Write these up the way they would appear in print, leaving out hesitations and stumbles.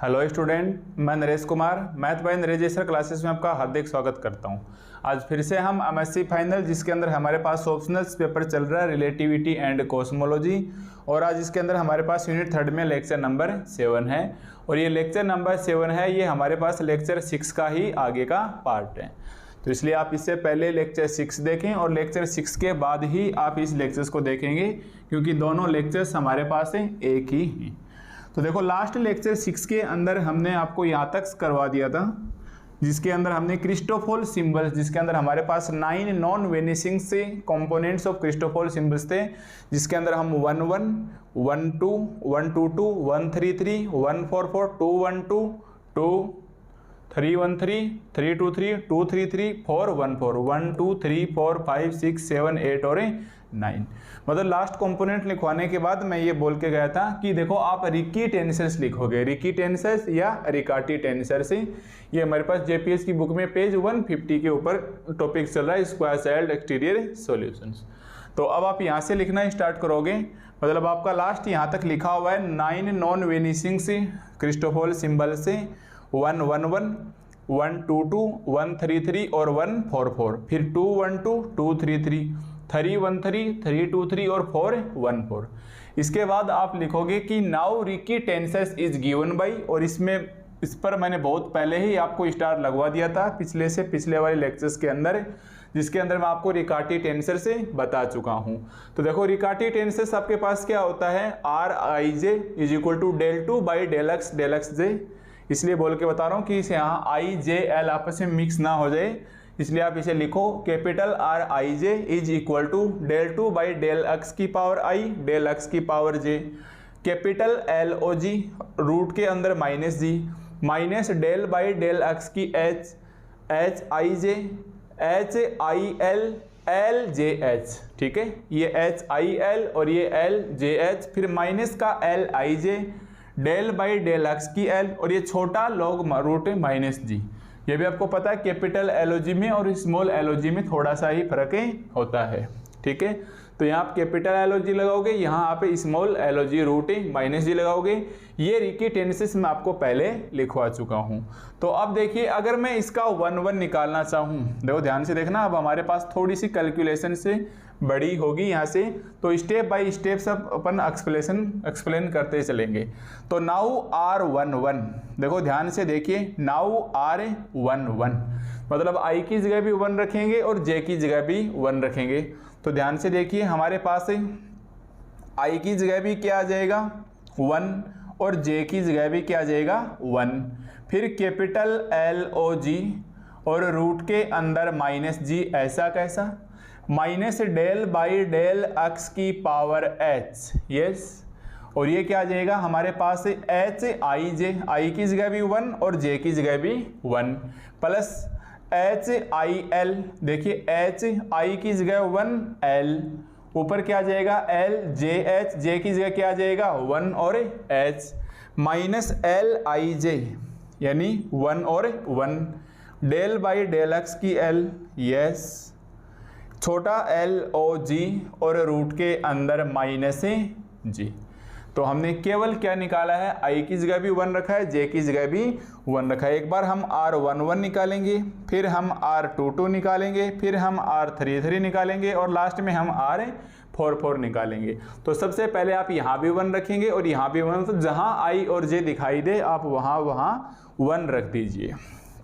Hello student, मैं Naresh Kumar math bye Naresh sir classes में आपका हार्दिक स्वागत करता हूं। आज फिर से हम एमएससी फाइनल जिसके अंदर हमारे पास ऑप्शनल्स पेपर चल रहा है रिलेटिविटी एंड कॉस्मोलॉजी, और आज इसके अंदर हमारे पास यूनिट 3 में लेक्चर नंबर 7 है। और ये लेक्चर नंबर 7 है, ये हमारे पास लेक्चर 6 का ही आगे का पार्ट है। तो इसलिए आप इससे पहले लेक्चर 6 देखें और लेक्चर 6 के बाद ही आप इस लेक्चर्स को देखेंगे, क्योंकि दोनों लेक्चर्स हमारे पास एक ही हैं। तो देखो, लास्ट लेक्चर 6 के अंदर हमने आपको यहाँ तक करवा दिया था, जिसके अंदर हमने क्रिस्टोफोल सिंबल्स, जिसके अंदर हमारे पास 9 नॉन वेनिसिंग से कंपोनेंट्स ऑफ क्रिस्टोफोल सिंबल्स थे, जिसके अंदर हम 11, 12, 122, 133, 144, 212, 313, 323, 233, 414, 1 2 3 4 5 6 7 8 और 9। मतलब लास्ट कंपोनेंट लिखवाने के बाद मैं ये बोल के गया था कि देखो आप रिकी टेंसर्स लिखोगे, रिकी टेंसर्स या रिकार्टी टेंसर्स। ये हमारे पास जेपीएस की बुक में पेज 150 के ऊपर टॉपिक चल रहा है, स्क्वायर साइड एक्सटीरियर सॉल्यूशंस। तो अब आप यहाँ से लिखना स्टार्ट करोगे, मतलब आपका लास्ट यहाँ तक लिखा हुआ है 9 नॉन वेनिसिंग से क्रिस्टोफोल सिंबल से 111, 122, 133 और 144, फिर 212, 233, 313, 323 और 414। इसके बाद आप लिखोगे कि now Ricky tensors is given by, और इस पर मैंने बहुत पहले ही आपको स्टार लगवा दिया था पिछले वाले लेक्चर्स के अंदर, जिसके अंदर मैं आपको रिकार्टी टेंसर से बता चुका हूं। तो देखो, रिकार्टी टेंसर्स आपके पास क्या होता है, R I J is equal to del 2 by del x J. इसलिए बोल के बता रहा हूं कि इसे यहाँ आई जे एल आपस में मिक्स ना हो जाए, इसलिए आप इसे लिखो capital R I J is equal to del 2 by del x की पावर आई del x की power J, capital L O G root के अंदर minus G, minus del by del x की H, H I J, H I L, L J H. ठीक है, ये H I L और ये L J H, फिर माइनस का L I J, del by del x की L, और ये छोटा लॉग रूट माइनस जी। ये भी आपको पता है कैपिटल एलओजी में और स्मॉल एलओजी में थोड़ा सा ही फर्क होता है। ठीक है, तो यहाँ आप कैपिटल एलओजी लगाओगे, यहाँ आप स्मॉल एलओजी रूट माइनस जी लगाओगे। ये रिकी टेंसेस मैं आपको पहले लिखवा चुका हूँ। तो अब देखिए, अगर मैं इसका 1 निकालना चाहूँ, देखो ध्यान से देखना, अब हमारे पास थोड़ी सी कैलकुलेशन से बड़ी होगी यहाँ से, तो स्टेप बाय स्टेप सब अपन एक्सप्लेन करते चलेंगे। तो नाउ R11, देखो ध्यान से देखिए, नाउ R11 मतलब I की जगह भी 1 रखेंगे और J की जगह भी 1 रखेंगे। तो ध्यान से देखिए, हमारे पास I की जगह भी क्या आ जाएगा 1 और J की जगह भी क्या आ जाएगा 1, फिर कैपिटल L O G और रूट के अंदर माइनस जी, ऐसा कैसा, minus del by del x की पावर h, यस। और ये क्या आ जाएगा हमारे पास एच आई जे, आई की जगह भी 1 और जे की जगह भी 1, प्लस एच आई एल, देखिए एच आई की जगह 1 एल, ऊपर क्या आ जाएगा एल जे एच, जे की जगह क्या आ जाएगा 1 और एच, माइनस एल आई जे यानी 1 और 1, del बाई del x की एल, यस, छोटा एल ओ जी और रूट के अंदर माइनस जी। तो हमने केवल क्या निकाला है, आई की जगह भी 1 रखा है, जे की जगह भी 1 रखा है। एक बार हम R11 निकालेंगे, फिर हम R22 निकालेंगे, फिर हम R33 निकालेंगे और लास्ट में हम R44 निकालेंगे। तो सबसे पहले आप यहाँ भी 1 रखेंगे और यहाँ भी 1, तो जहाँ आई और जे दिखाई दे आप वहाँ 1 रख दीजिए।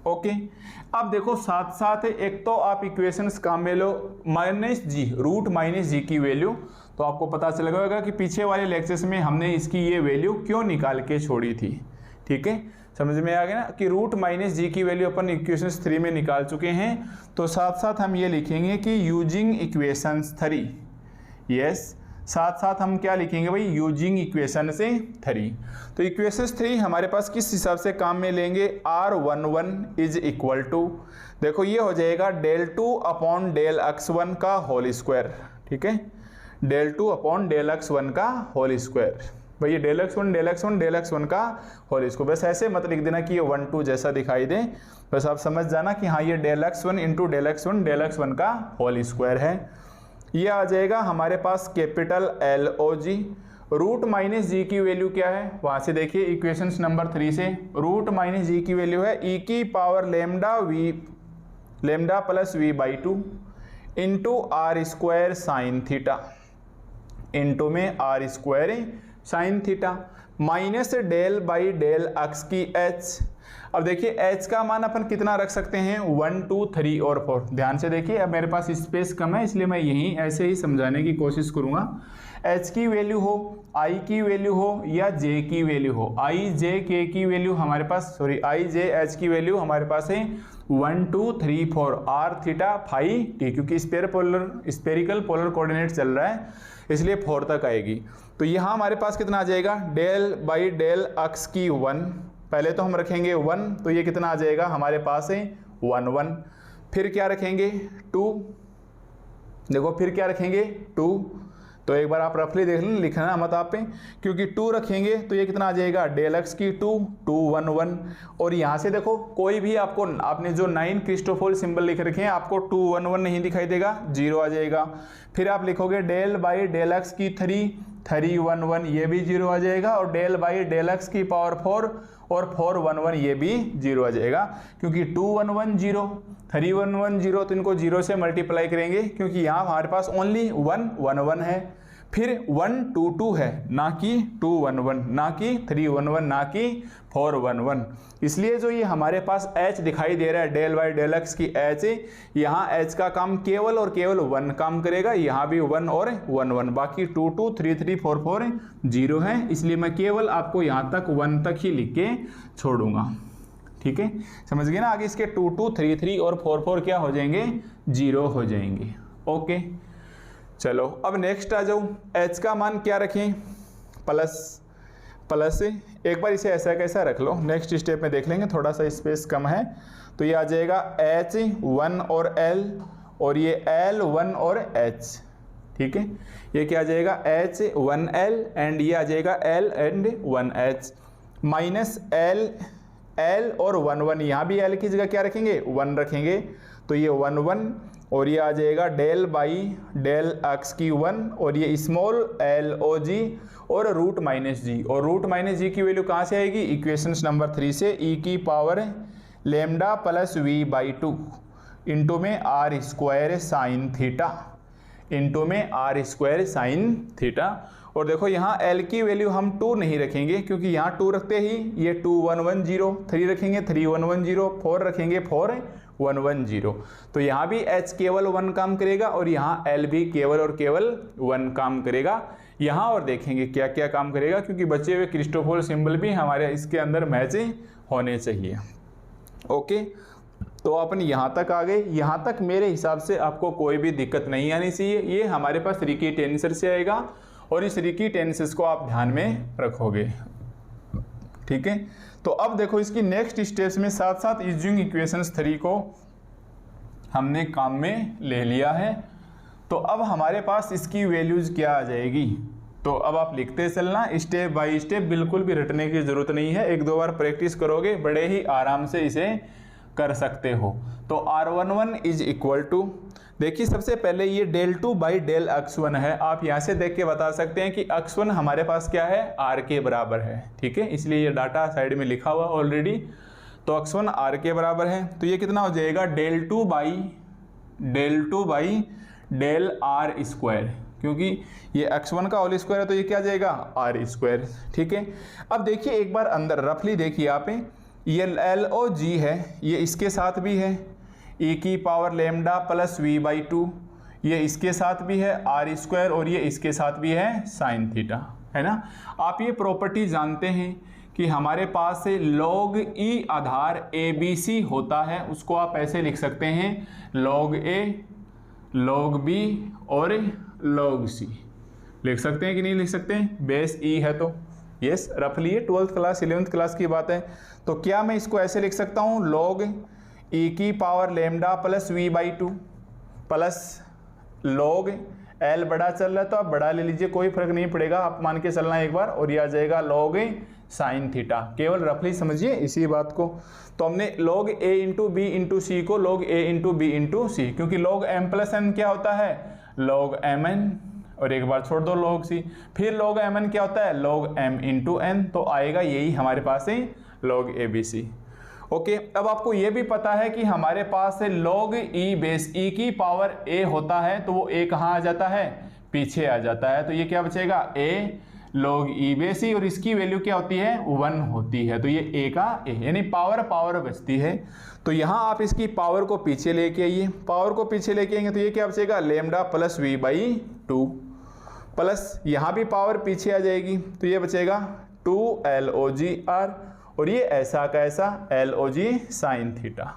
ओके, अब देखो साथ साथ एक तो आप इक्वेशंस काम में लो, माइनस जी, रूट माइनस जी की वैल्यू, तो आपको पता चलेगा होगा कि पीछे वाले लेक्चर्स में हमने इसकी ये वैल्यू क्यों निकाल के छोड़ी थी। ठीक है, समझ में आ गया ना कि रूट माइनस जी की वैल्यू अपन इक्वेशंस 3 में निकाल चुके हैं। तो साथ साथ हम ये लिखेंगे कि यूजिंग इक्वेशंस 3, यस, साथ साथ हम क्या लिखेंगे भाई, यूजिंग इक्वेशन से 3। तो इक्वेशन 3 हमारे पास किस हिसाब से काम में लेंगे, R11 इज इक्वल टू, देखो ये हो जाएगा del 2 अपॉन del x1 का होल स्क्वायर। ठीक है, del 2 अपॉन del x1 का होल स्क्वायर, भाई ये del x1 का होल स्क्वायर, बस ऐसे मत लिख देना कि ये 1 2 जैसा दिखाई दे, बस आप समझ जाना कि हाँ ये del x1 into del x1 का होल स्क्वायर है। ये आ जाएगा हमारे पास capital L O G root minus जी की वैल्यू क्या है, वहां से देखिए इक्वेशन नंबर 3 से, रूट माइनस जी की वैल्यू है ई की power lambda plus v by 2 into r square sine theta, into में r square sine theta, minus del by del x की एच। अब देखिए एच का मान अपन कितना रख सकते हैं, 1 2 3 और 4। ध्यान से देखिए, अब मेरे पास स्पेस कम है इसलिए मैं यहीं ऐसे ही समझाने की कोशिश करूंगा। एच की वैल्यू हो, आई की वैल्यू हो या जे की वैल्यू हो, आई जे के की वैल्यू हमारे पास, सॉरी आई जे एच की वैल्यू हमारे पास है 1 2 3 4 आर थीटा फाई टी, क्योंकि स्पेरिकल पोलर कोऑर्डिनेट चल रहा है इसलिए 4 तक आएगी। तो यहाँ हमारे पास कितना आ जाएगा, डेल बाई डेल एक्स की 1, पहले तो हम रखेंगे 1, तो ये कितना आ जाएगा हमारे पास है 1 1, फिर क्या रखेंगे 2, देखो फिर क्या रखेंगे 2, तो एक बार आप रफली देख लें, लिखना मत आप पे, क्योंकि 2 रखेंगे तो ये कितना आ जाएगा डेल एक्स की 2 2 1 1, और यहाँ से देखो कोई भी आपको, आपने जो 9 क्रिस्टोफोल सिंबल लिख रखे हैं आपको 2 1 1 नहीं दिखाई देगा, 0 आ जाएगा। फिर आप लिखोगे डेल बाई डेल एक्स की 3 3 1 1, ये भी 0 आ जाएगा, और डेल बाई डेल एक्स की पावर 4 और 4 1 1, ये भी 0 आ जाएगा, क्योंकि 2 1 1 0 3 1 1 0, तो इनको 0 से मल्टीप्लाई करेंगे क्योंकि यहाँ हमारे पास ओनली 1 1 1 है। फिर 1 2 2 है, ना कि 2 1 1, ना कि 3 1 1, ना कि 4 1 1, इसलिए जो ये हमारे पास h दिखाई दे रहा है डेल बाई डेल एक्स की h, यहाँ h का काम केवल और केवल 1 काम करेगा, यहाँ भी 1 और 1 1, बाकी 2 2 3 3 4 4 0 है, इसलिए मैं केवल आपको यहाँ तक 1 तक ही लिख के छोड़ूंगा। ठीक है, समझ गए ना। आगे इसके 2 2 3 3 और 4 4 क्या हो जाएंगे, 0 हो जाएंगे। ओके चलो अब नेक्स्ट आ जाओ, h का मान क्या रखें, प्लस एक बार इसे ऐसा कैसा रख लो, नेक्स्ट स्टेप में देख लेंगे, थोड़ा सा स्पेस कम है, तो ये आ जाएगा h 1 और l, और ये l 1 और h। ठीक है, ये क्या आ जाएगा h 1 l एंड ये आ जाएगा l and 1 h, minus l और 1 1, यहाँ भी l की जगह क्या रखेंगे 1 रखेंगे, तो ये 1 1, और ये आ जाएगा डेल बाई डेल एक्स की 1, और ये स्मॉल एल ओ जी और रूट माइनस जी, और रूट माइनस जी की वैल्यू कहाँ से आएगी, इक्वेशन नंबर 3 से, ई की power lambda plus v by 2 into में r square sine theta, into में आर स्क्वायर साइन थीटा। और देखो यहाँ L की वैल्यू हम 2 नहीं रखेंगे, क्योंकि यहाँ 2 रखते ही ये 2 1 1 0, 3 रखेंगे 3 1 1 0, 4 रखेंगे 4 1 1 0, तो यहाँ भी H केवल 1 काम करेगा और यहाँ L भी केवल और केवल 1 काम करेगा। यहाँ और देखेंगे क्या क्या काम करेगा, क्योंकि बचे हुए क्रिस्टोफोल सिंबल भी हमारे इसके अंदर मैच होने चाहिए। ओके, तो अपन यहाँ तक आ गए, यहाँ तक मेरे हिसाब से आपको कोई भी दिक्कत नहीं आनी चाहिए। ये हमारे पास रिकी टेंसर से आएगा और इस रिकी टेंसेस को आप ध्यान में रखोगे। ठीक है, तो अब देखो इसकी नेक्स्ट स्टेप्स में साथ साथ यूजिंग इक्वेशंस 3 को हमने काम में ले लिया है। तो अब हमारे पास इसकी वैल्यूज क्या आ जाएगी, तो अब आप लिखते चलना स्टेप बाय स्टेप, बिल्कुल भी रटने की जरूरत नहीं है, 1-2 बार प्रैक्टिस करोगे बड़े ही आराम से इसे कर सकते हो। तो R11 इज इक्वल टू, देखिए सबसे पहले ये डेल 2 बाई डेल x1 है, आप यहाँ से देख के बता सकते हैं कि x1 हमारे पास क्या है, r के बराबर है। ठीक है, इसलिए ये डाटा साइड में लिखा हुआ ऑलरेडी, तो x1 r के बराबर है, तो ये कितना हो जाएगा del 2 by del r square, क्योंकि ये x1 का होल स्क्वायर है तो ये क्या जाएगा r स्क्वायर। ठीक है, अब देखिए एक बार अंदर रफली देखिए यहाँ पे, ये LOG है, ये इसके साथ भी है e की power lambda plus v by 2, ये इसके साथ भी है r स्क्वायर और ये इसके साथ भी है साइन थीटा, है ना। आप ये प्रॉपर्टी जानते हैं कि हमारे पास से log e आधार ABC होता है, उसको आप ऐसे लिख सकते हैं log A, log B और log C, लिख सकते हैं कि नहीं लिख सकते हैं, बेस e है तो यस, रफली ये 12th क्लास 11th क्लास की बात है। तो क्या मैं इसको ऐसे लिख सकता हूँ log e की power lambda plus v by 2 plus log l बड़ा चल रहा है तो आप बड़ा ले लीजिए, कोई फर्क नहीं पड़ेगा, आप मान के चलना एक बार, और ये आ जाएगा log साइन थीटा, केवल रफली समझिए इसी बात को। तो हमने log a into b into c को log a into b into c, क्योंकि log m प्लस n क्या होता है log mn और एक बार छोड़ दो log c, फिर log mn क्या होता है log m इंटू n, तो आएगा यही हमारे पास है log abc। ओके, अब आपको ये भी पता है कि हमारे पास log e बेस e की पावर a होता है, तो वो a कहाँ आ जाता है पीछे आ जाता है, तो ये क्या बचेगा a log e base e, और इसकी वैल्यू क्या होती है 1 होती है, तो ये a का a, यानी पावर बचती है। तो यहाँ आप इसकी पावर को पीछे लेके आइए, पावर को पीछे लेके आएंगे तो ये क्या बचेगा lambda plus v by 2, plus यहाँ भी पावर पीछे आ जाएगी तो ये बचेगा 2 log r, और ये ऐसा का ऐसा log sine theta,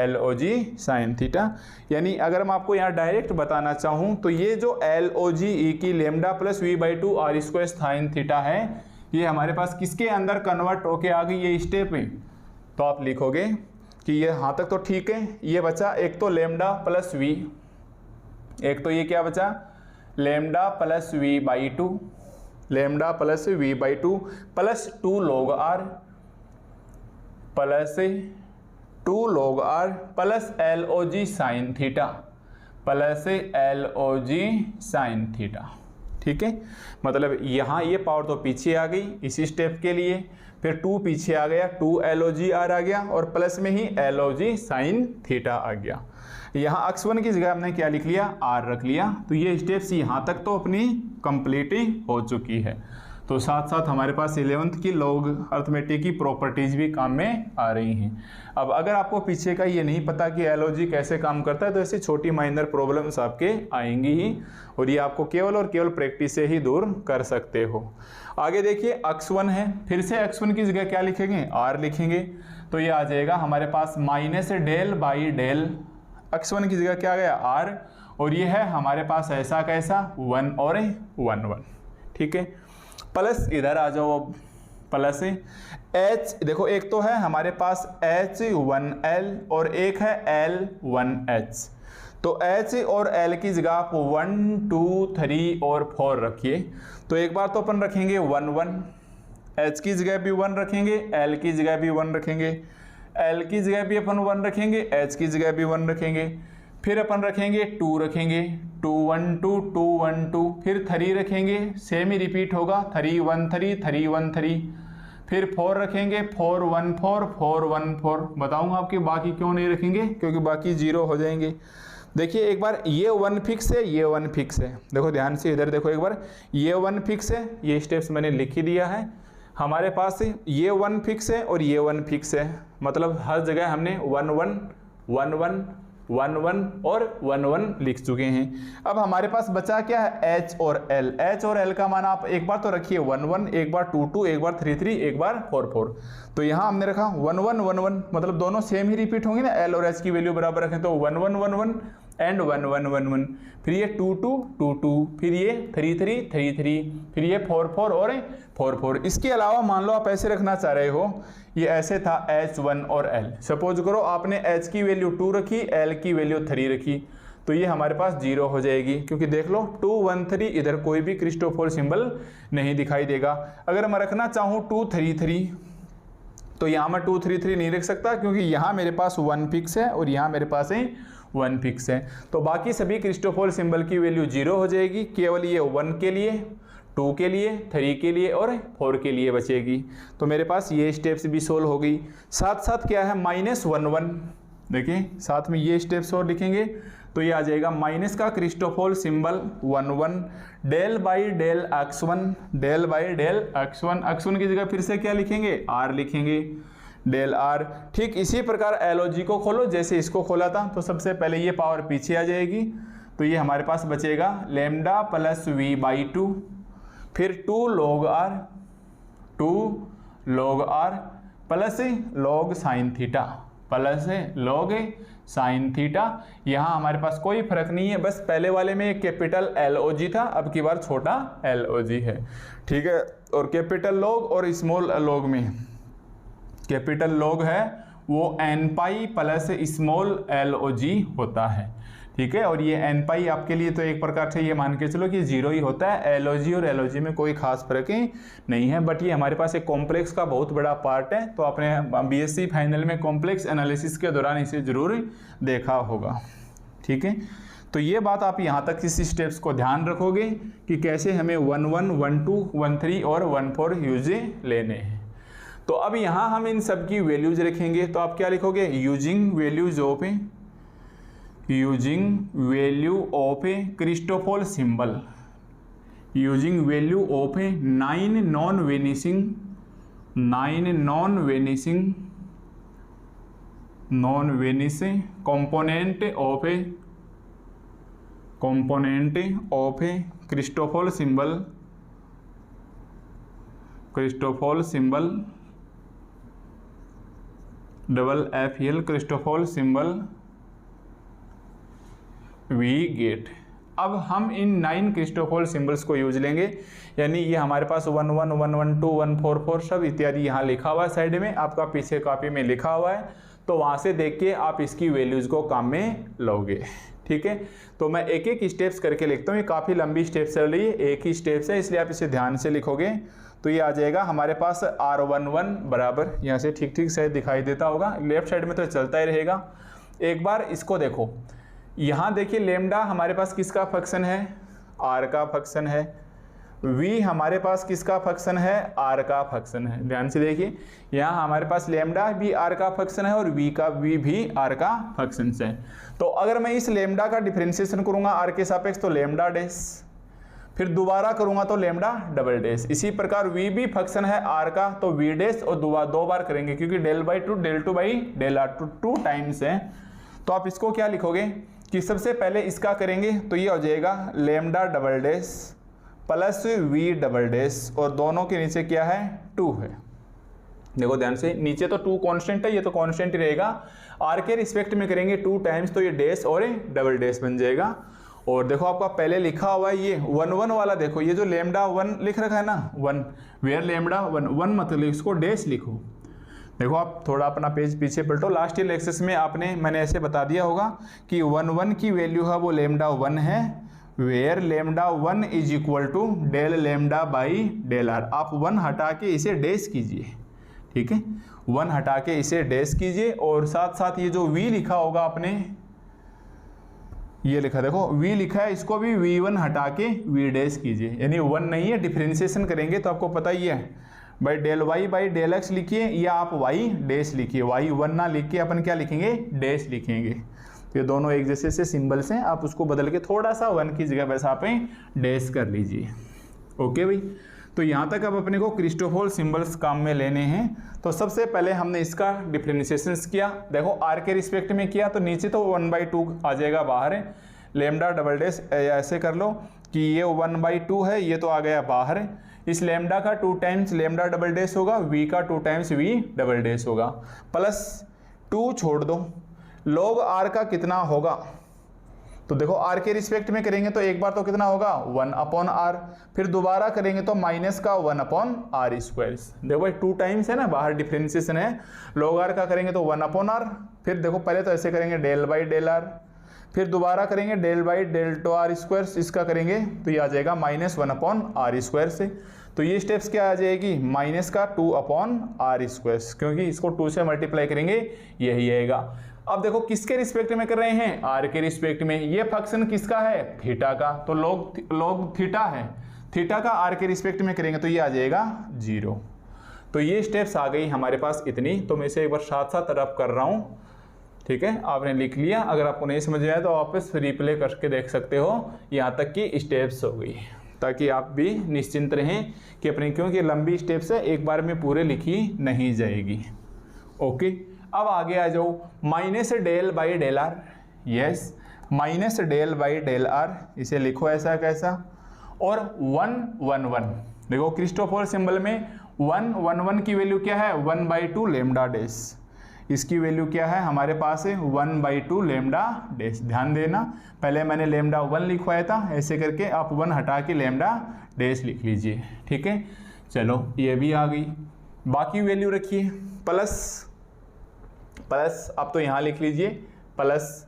log sine theta. यानी अगर मैं आपको यहाँ डायरेक्ट बताना चाहूँ तो ये जो log e की lambda plus v by 2 R square sine theta है, ये हमारे पास किसके अंदर कन्वर्ट होके आ गई ये स्टेप में, तो आप लिखोगे कि ये यहाँ तक तो ठीक है, ये बचा एक तो लेमडा प्लस v, एक तो ये क्या बचा lambda plus v by 2, lambda plus v by 2 plus 2 log r plus 2 log r plus log sine theta, plus log sine theta. ठीक है, मतलब यहाँ ये पावर तो पीछे आ गई इसी स्टेप के लिए, फिर 2 पीछे आ गया 2 log r आ गया, और प्लस में ही log साइन थीटा आ गया। यहाँ x1 की जगह हमने क्या लिख लिया r रख लिया, तो ये स्टेप्स यहाँ तक तो अपनी कंप्लीट ही हो चुकी है। तो साथ साथ हमारे पास 11th की लॉग अर्थमेटिक की प्रॉपर्टीज भी काम में आ रही हैं। अब अगर आपको पीछे का ये नहीं पता कि log कैसे काम करता है तो ऐसी छोटी माइनर प्रॉब्लम्स आपके आएंगी ही, और ये आपको केवल और केवल प्रैक्टिस से ही दूर कर सकते हो। आगे देखिए x1 है, फिर से x1 की जगह क्या लिखेंगे r लिखेंगे, तो ये आ जाएगा हमारे पास minus del by del, x1 की जगह क्या आ गया r, और ये है हमारे पास ऐसा कैसा 1 और 1 1। ठीक है, प्लस इधर आ जाओ, अब प्लस h, देखो एक तो है हमारे पास h1l और एक है l1h, तो h और l की जगह आप 1 2 3 और 4 रखिए। तो एक बार तो अपन रखेंगे 1 1, h की जगह भी 1 रखेंगे, l की जगह भी 1 रखेंगे, l की जगह भी अपन 1 रखेंगे, h की जगह भी 1 रखेंगे, फिर अपन रखेंगे 2 रखेंगे 2 1 2 2 1 2, फिर 3 रखेंगे, सेम ही रिपीट होगा 3 1 3 3 1 3, फिर 4 रखेंगे 4 1 4 4 1 4। बताऊंगा आपके बाकी क्यों नहीं रखेंगे, क्योंकि बाकी 0 हो जाएंगे। देखिए एक बार ये 1 फिक्स है, ये 1 फिक्स है, देखो ध्यान से इधर देखो एक बार, ये 1 फिक्स है, ये स्टेप्स मैंने लिख ही दिया है हमारे पास, ये 1 फिक्स है और ये 1 फिक्स है, मतलब हर जगह हमने 1 1 1 1 1 1 और 1 1 लिख चुके हैं। अब हमारे पास बचा क्या है h और l, h और l का मान आप एक बार तो रखिए 1 1, एक बार 2 2, एक बार 3 3, एक बार 4 4, तो यहाँ हमने रखा 1 1 1 1, मतलब दोनों सेम ही रिपीट होंगे ना, l और h की वैल्यू बराबर रखें तो 1 1 1 1 एंड 1 1 1 1, फिर ये 2 2 2 2, फिर ये 3 3 3 3, फिर ये 4 4 और 4 4। इसके अलावा मान लो आप ऐसे रखना चाह रहे हो, ये ऐसे था h1 और l, सपोज करो आपने h की वैल्यू 2 रखी, l की वैल्यू 3 रखी, तो ये हमारे पास 0 हो जाएगी, क्योंकि देख लो 2 1 3 इधर कोई भी क्रिस्टोफर सिंबल नहीं दिखाई देगा। अगर मैं रखना चाहूँ 2 3 3, तो यहाँ मैं 2 3 3 नहीं रख सकता, क्योंकि यहाँ मेरे पास 1 फिक्स है और यहाँ मेरे पास 1 फिक्स है, तो बाकी सभी क्रिस्टोफर सिंबल की वैल्यू 0 हो जाएगी, केवल ये 1 के लिए, 2 के लिए, 3 के लिए और 4 के लिए बचेगी। तो मेरे पास ये स्टेप्स भी सोल्व हो गई। साथ साथ क्या है माइनस 1 1, देखिए साथ में ये स्टेप्स और लिखेंगे तो ये आ जाएगा माइनस का Christopher symbol 1 1 del by del x1, del by del x1, x1 की जगह फिर से क्या लिखेंगे r लिखेंगे, डेल r। ठीक इसी प्रकार log को खोलो जैसे इसको खोला था, तो सबसे पहले ये पावर पीछे आ जाएगी, तो ये हमारे पास बचेगा लेमडा प्लस v बाई 2, फिर 2 log r, 2 log r plus log sine theta, plus log sine theta. यहाँ हमारे पास कोई फर्क नहीं है, बस पहले वाले में एक कैपिटल log था, अब की बार छोटा log है। ठीक है, और कैपिटल log और स्मॉल log में कैपिटल log है वो n pi plus small log होता है। ठीक है, और ये n पाई आपके लिए तो एक प्रकार से ये मान के चलो कि 0 ही होता है, log और log में कोई खास फर्क ही नहीं है, बट ये हमारे पास एक कॉम्प्लेक्स का बहुत बड़ा पार्ट है, तो आपने बीएससी फाइनल में कॉम्प्लेक्स एनालिसिस के दौरान इसे जरूर देखा होगा। ठीक है, तो ये बात आप यहाँ तक इस स्टेप्स को ध्यान रखोगे कि कैसे हमें 1 1 1 2 1 3 और 1 4 यूजे लेने हैं। तो अब यहाँ हम इन सब की वैल्यूज रखेंगे, तो आप क्या लिखोगे, using values of a Christopher symbol, using value of a 9 non vanishing component of a Christopher symbol FEL Christopher symbol we get. अब हम इन 9 क्रिस्टोफर सिंबल्स को यूज लेंगे, यानी ये हमारे पास 1 1 1 1 2 1 4 4 सब इत्यादि यहाँ लिखा हुआ है, साइड में आपका पीछे कॉपी में लिखा हुआ है, तो वहाँ से देख के आप इसकी वैल्यूज़ को काम में लोगे। ठीक है, तो मैं एक एक स्टेप्स करके लिखता हूँ, ये काफ़ी लंबी स्टेप्स चल रही है, एक ही स्टेप्स है इसलिए आप इसे ध्यान से लिखोगे। तो ये आ जाएगा हमारे पास R11 बराबर, यहाँ से ठीक ठीक से दिखाई देता होगा, लेफ्ट साइड में तो चलता ही रहेगा। एक बार इसको देखो, यहाँ देखिए लेमडा हमारे पास किसका फंक्शन है, R का फंक्शन है, V हमारे पास किसका फंक्शन है, R का फंक्शन है। ध्यान से देखिए, यहाँ हमारे पास लेमडा भी R का फंक्शन है और V भी R का फंक्शन है। तो अगर मैं इस लेमडा का डिफरेंशिएशन करूँगा R के सापेक्ष तो लेमडा डैश, फिर दोबारा करूँगा तो लेमडा डबल डैश। इसी प्रकार V भी फंक्शन है R का तो V डैश, और दो बार करेंगे क्योंकि del by two del 2 by del R 2 times है। तो आप इसको क्या लिखोगे कि सबसे पहले इसका करेंगे तो ये हो जाएगा lambda double dash plus V double dash, और दोनों के नीचे क्या है, 2 है। देखो ध्यान से, नीचे तो 2 कांस्टेंट है, ये तो कांस्टेंट ही रहेगा। R के रिस्पेक्ट में करेंगे 2 टाइम्स तो ये डैश और डबल डैश बन जाएगा। और देखो आपका पहले लिखा हुआ है ये 1 1 वाला, देखो ये जो लेमडा 1 लिख रखा है ना, 1 वेयर लेमडा 1 मतलब इसको डैश लिखो। देखो आप थोड़ा अपना पेज पीछे पलटो, लास्ट ईयर लेक्चर्स में मैंने ऐसे बता दिया होगा कि 1 1 की वैल्यू है वो लेमडा 1 है, where lambda 1 is equal to del lambda by del R. आप 1 हटा के इसे डैश कीजिए, ठीक है, 1 हटा के इसे डैश कीजिए, और साथ साथ ये जो V लिखा होगा आपने, ये लिखा देखो V लिखा है, इसको भी V1 हटा के V डैश कीजिए, यानी 1 नहीं है, डिफरेंशिएशन करेंगे तो आपको पता ही है भाई del Y by del X लिखिए या आप वाई डैश लिखिए, वाई 1 ना लिख के अपन क्या लिखेंगे, डैश लिखेंगे। ये दोनों एक जैसे से सिंबल्स हैं, आप उसको बदल के थोड़ा सा 1 की जगह वैसा आप डैश कर लीजिए। ओके भाई, तो यहाँ तक अब अपने को क्रिस्टोफर सिंबल्स काम में लेने हैं। तो सबसे पहले हमने इसका डिफरेंशिएशन किया, देखो R के रिस्पेक्ट में किया तो नीचे तो 1/2 आ जाएगा बाहर है, लेमडा डबल डैश ऐसे कर लो कि ये 1/2 है, ये तो आ गया बाहर है। इस लेमडा का 2 टाइम्स लेमडा डबल डैश होगा, V का 2 टाइम्स V डबल डैश होगा, प्लस 2 छोड़ दो, log R का कितना होगा, तो देखो R के रिस्पेक्ट में करेंगे तो एक बार तो कितना होगा 1/R, फिर दोबारा करेंगे तो माइनस का 1/R स्क्वायर। देखो भाई 2 टाइम्स है ना, बाहर डिफरेंशिएशन है, log R का करेंगे तो 1/R, फिर देखो पहले तो ऐसे करेंगे डेल बाई डेल आर, फिर दोबारा करेंगे del by del to R square, इसका करेंगे तो ये आ जाएगा -1/R स्क्वायर से। तो ये स्टेप्स क्या आ जाएगी, माइनस का 2/R स्क्वायर, क्योंकि इसको 2 से मल्टीप्लाई करेंगे यही आएगा। अब देखो किसके रिस्पेक्ट में कर रहे हैं, R के रिस्पेक्ट में। ये फंक्शन किसका है, थीटा का, तो log थीटा है, थीटा का R के रिस्पेक्ट में करेंगे तो ये आ जाएगा 0। तो ये स्टेप्स आ गई हमारे पास इतनी, तो मैं इसे एक बार साथ साथ रब कर रहा हूँ, ठीक है, आपने लिख लिया। अगर आपको नहीं समझ आया तो वापस रिप्ले करके देख सकते हो, यहाँ तक की स्टेप्स हो गई, ताकि आप भी निश्चिंत रहें कि अपने, क्योंकि लंबी स्टेप्स है, एक बार में पूरे लिखी नहीं जाएगी। ओके, अब आगे आ जाओ, minus del by del R, yes, minus del by del R, इसे लिखो ऐसा कैसा, और 1 1 1, देखो क्रिस्टोफर सिंबल में 1 1 1 की वैल्यू क्या है, 1/2 लेमडा डैश, इसकी वैल्यू क्या है हमारे पास है 1/2 लेमडा डैश। ध्यान देना, पहले मैंने लेमडा 1 लिखवाया था, ऐसे करके आप 1 हटा के लेमडा डैश लिख लीजिए, ठीक है। चलो ये भी आ गई, बाकी वैल्यू रखिए, प्लस आप तो यहाँ लिख लीजिए, प्लस